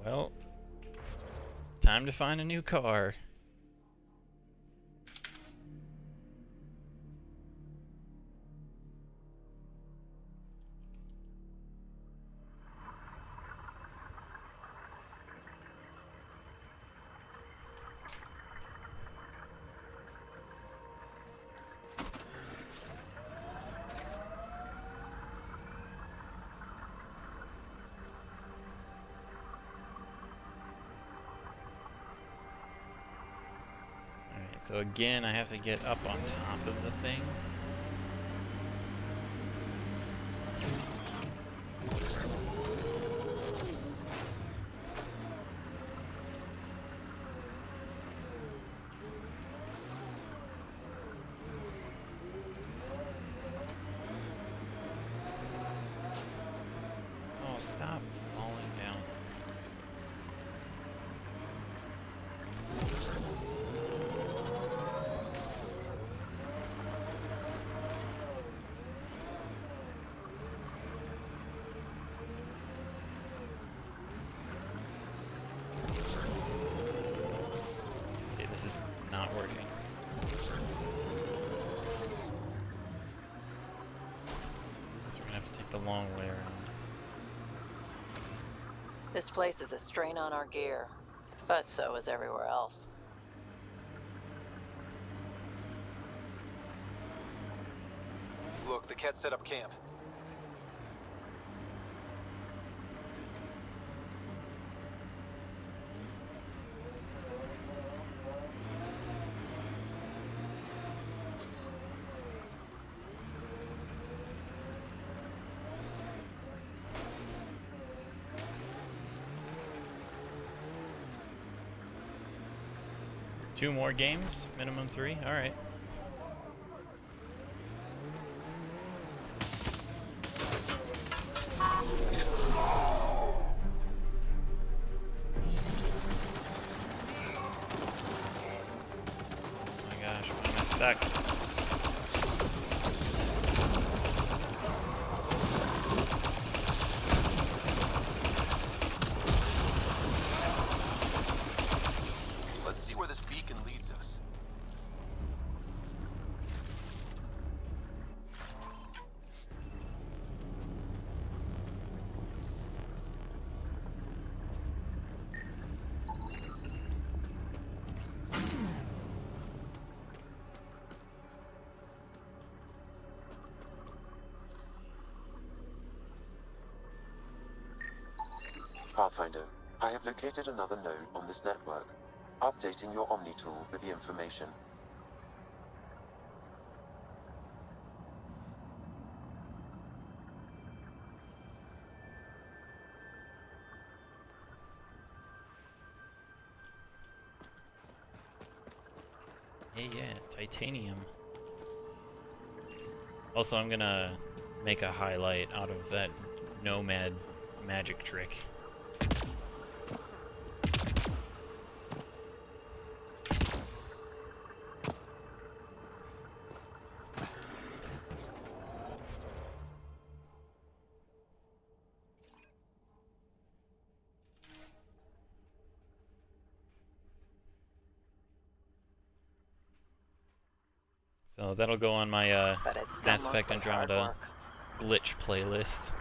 Well, time to find a new car. So again, I have to get up on top of the thing. Oh, stop falling down. Okay, this is not working. So we're gonna have to take the long way around. This place is a strain on our gear, but so is everywhere else. Look, the cat set up camp. 2 more games? Minimum 3? Alright. Oh my gosh, why am I stuck? Pathfinder, I have located another node on this network. Updating your Omni tool with the information. Yeah, titanium. Also, I'm gonna make a highlight out of that nomad magic trick. So that'll go on my Mass Effect Andromeda glitch playlist.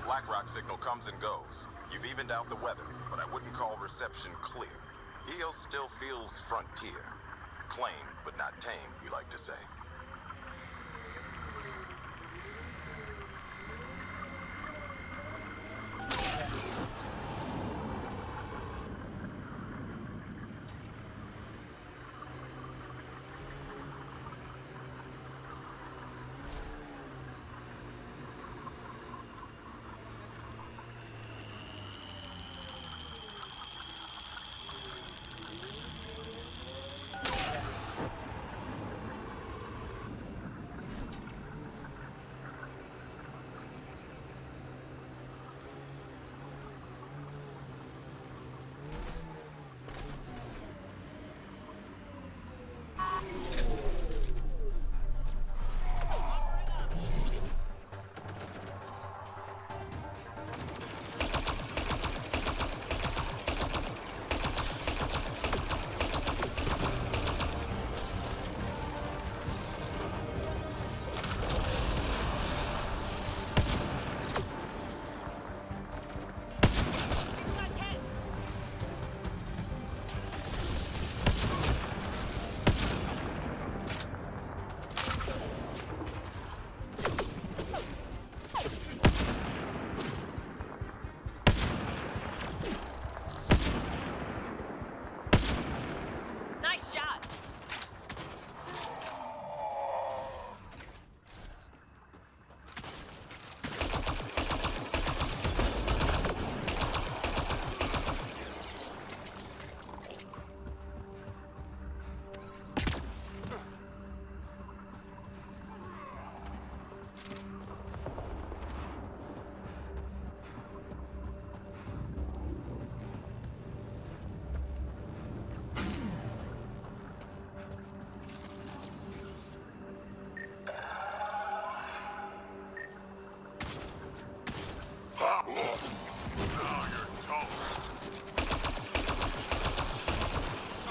BlackRock signal comes and goes. You've evened out the weather, but I wouldn't call reception clear. EOS still feels frontier. Claimed, but not tamed, you like to say.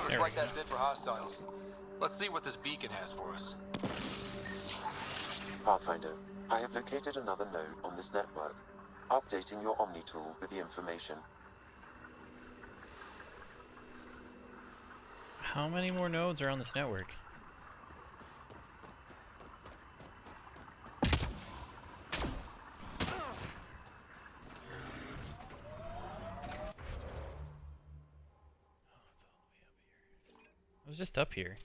Looks like that's it for hostiles. Let's see what this beacon has for us. Pathfinder, I have located another node on this network. Updating your Omni tool with the information. How many more nodes are on this network? just up here.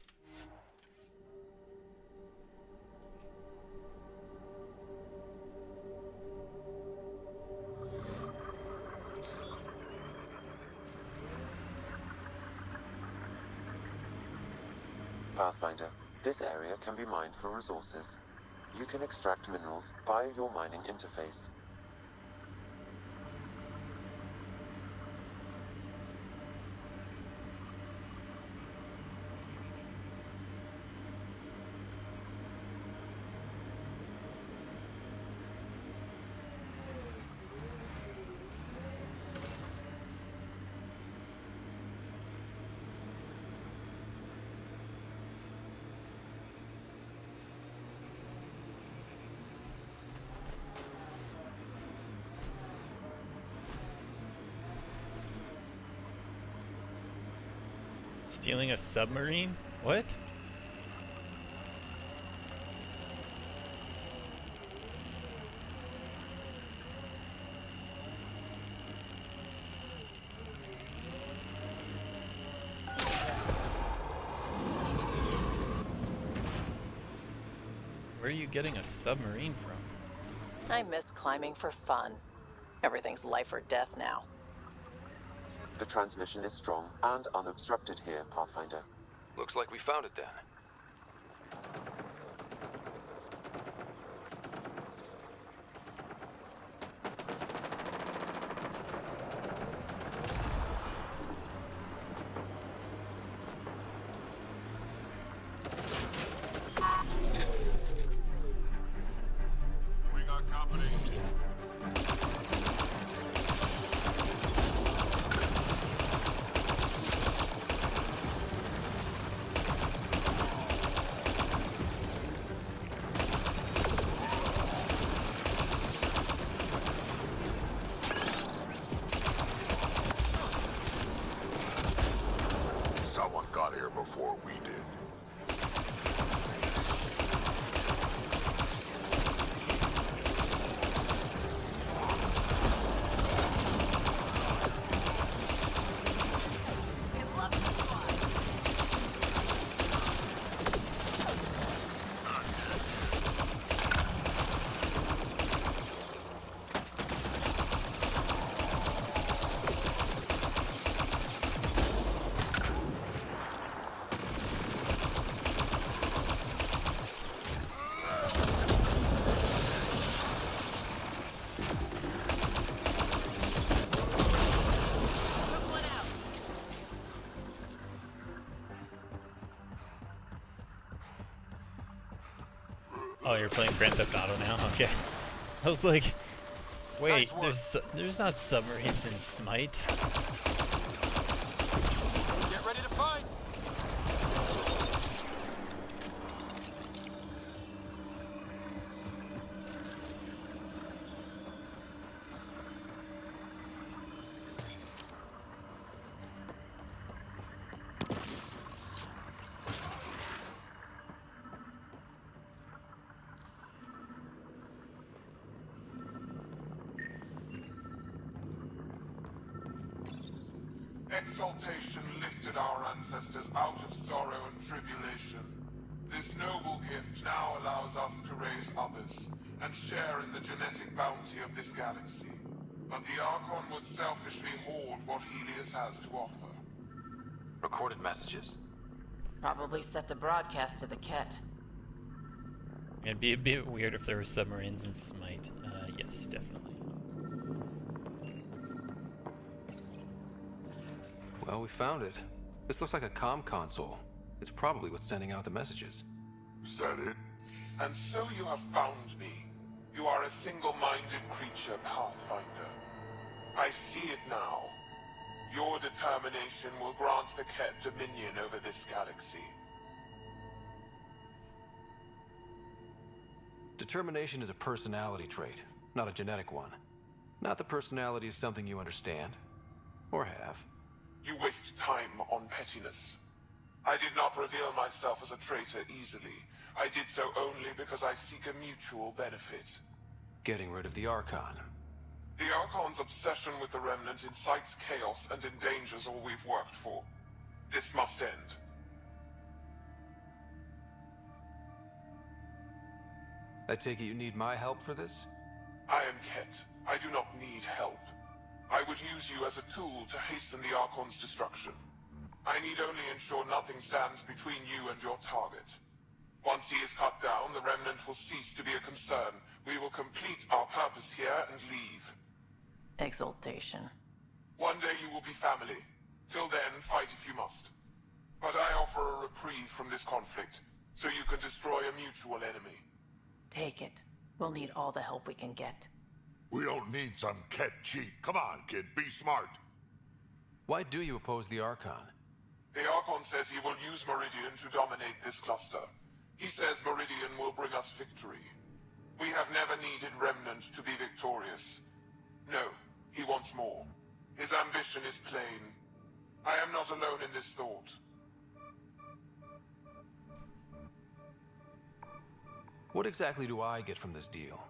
Pathfinder, this area can be mined for resources. You can extract minerals via your mining interface. Stealing a submarine? What? Where are you getting a submarine from? I miss climbing for fun. Everything's life or death now. The transmission is strong and unobstructed here, Pathfinder. Looks like we found it then. We got company. Someone got here before we did. Oh, you're playing Grand Theft Auto now? Okay. I was like, wait, there's not submarines in Smite. Get ready to fight! Exaltation lifted our ancestors out of sorrow and tribulation. This noble gift now allows us to raise others and share in the genetic bounty of this galaxy. But the Archon would selfishly hoard what Helios has to offer. Recorded messages? Probably set to broadcast to the Ket. It'd be a bit weird if there were submarines in Smite. Yes, definitely. Well, we found it. This looks like a comm console. It's probably what's sending out the messages. Is that it? And so you have found me. You are a single-minded creature, Pathfinder. I see it now. Your determination will grant the Ket dominion over this galaxy. Determination is a personality trait, not a genetic one. Not that personality is something you understand. Or have. You waste time on pettiness. I did not reveal myself as a traitor easily. I did so only because I seek a mutual benefit. Getting rid of the Archon. The Archon's obsession with the Remnant incites chaos and endangers all we've worked for. This must end. I take it you need my help for this? I am Ket. I do not need help. I would use you as a tool to hasten the Archon's destruction. I need only ensure nothing stands between you and your target. Once he is cut down, the Remnant will cease to be a concern. We will complete our purpose here and leave. Exaltation. One day you will be family. Till then, fight if you must. But I offer a reprieve from this conflict, so you can destroy a mutual enemy. Take it. We'll need all the help we can get. We don't need some Ket cheat. Come on, kid, be smart. Why do you oppose the Archon? The Archon says he will use Meridian to dominate this cluster. He says Meridian will bring us victory. We have never needed Remnant to be victorious. No, he wants more. His ambition is plain. I am not alone in this thought. What exactly do I get from this deal?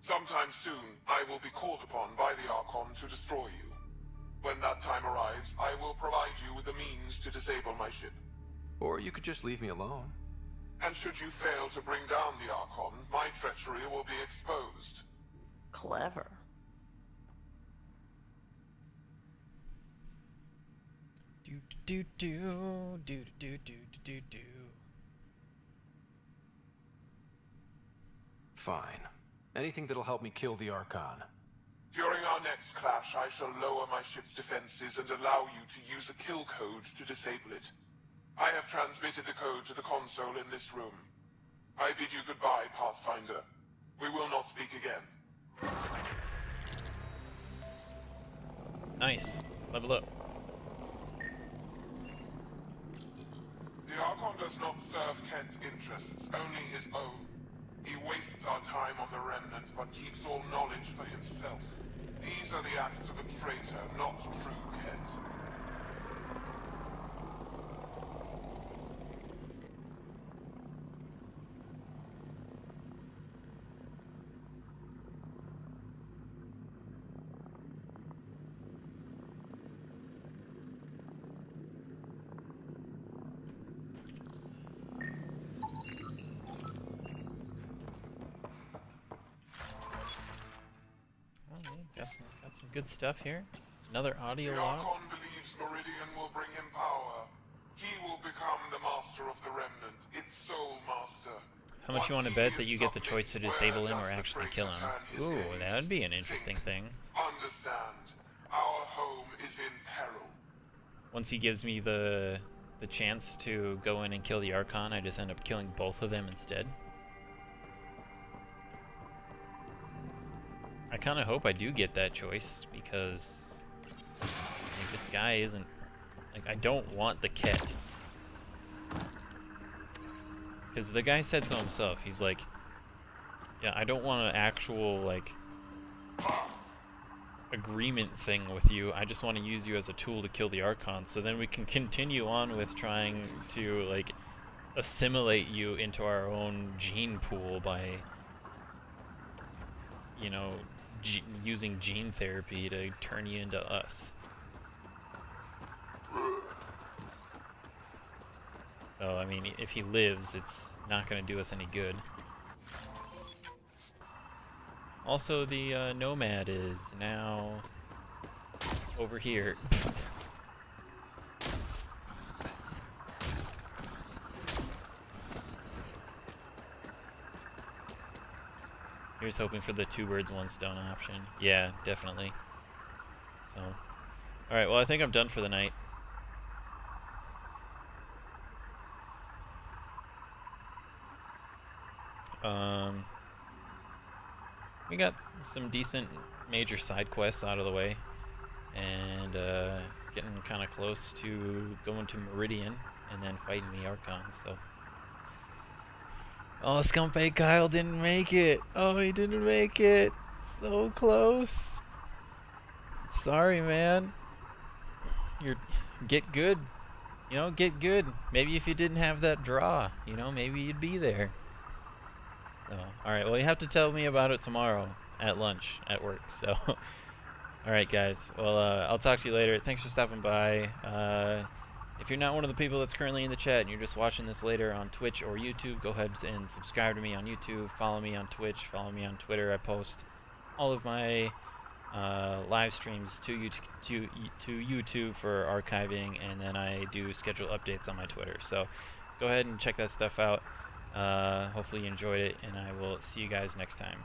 Sometime soon, I will be called upon by the Archon to destroy you. When that time arrives, I will provide you with the means to disable my ship. Or you could just leave me alone. And should you fail to bring down the Archon, my treachery will be exposed. Clever. Do do do do do do do do. Fine. Anything that'll help me kill the Archon. During our next clash, I shall lower my ship's defenses and allow you to use a kill code to disable it. I have transmitted the code to the console in this room. I bid you goodbye, Pathfinder. We will not speak again. Nice. Level up. The Archon does not serve Ket's interests, only his own. He wastes our time on the Remnant, but keeps all knowledge for himself. These are the acts of a traitor, not true Ket. Got some good stuff here. Another audio The log. Archon believes Meridian will bring him power. He will become the master of the Remnant, its sole master. How much you want to bet that you get the choice to disable him or actually kill him? Ooh, that would be an interesting thing. Understand, our home is in peril. Once he gives me the chance to go in and kill the Archon, I just end up killing both of them instead. I kind of hope I do get that choice, because like, this guy isn't... Like, I don't want the Ket. Because the guy said so himself, he's like, yeah, I don't want an actual, like, agreement thing with you, I just want to use you as a tool to kill the Archon, so then we can continue on with trying to, like, assimilate you into our own gene pool by, you know, using gene therapy to turn you into us. So, I mean, if he lives, it's not going to do us any good. Also, the Nomad is now over here. Here's hoping for the 2 birds, 1 stone option. Yeah, definitely. So, alright, well, I think I'm done for the night. We got some decent major side quests out of the way, and getting kind of close to going to Meridian and then fighting the Archon, so. Oh, Scumbag Kyle didn't make it. Oh, he didn't make it. So close. Sorry, man. Get good. You know, get good. Maybe if you didn't have that draw, you know, maybe you'd be there. So, alright, well, you have to tell me about it tomorrow at lunch at work, so. Alright, guys. Well, I'll talk to you later. Thanks for stopping by. If you're not one of the people that's currently in the chat and you're just watching this later on Twitch or YouTube, go ahead and subscribe to me on YouTube, follow me on Twitch, follow me on Twitter. I post all of my live streams to YouTube for archiving, and then I do schedule updates on my Twitter. So go ahead and check that stuff out. Hopefully you enjoyed it, and I will see you guys next time.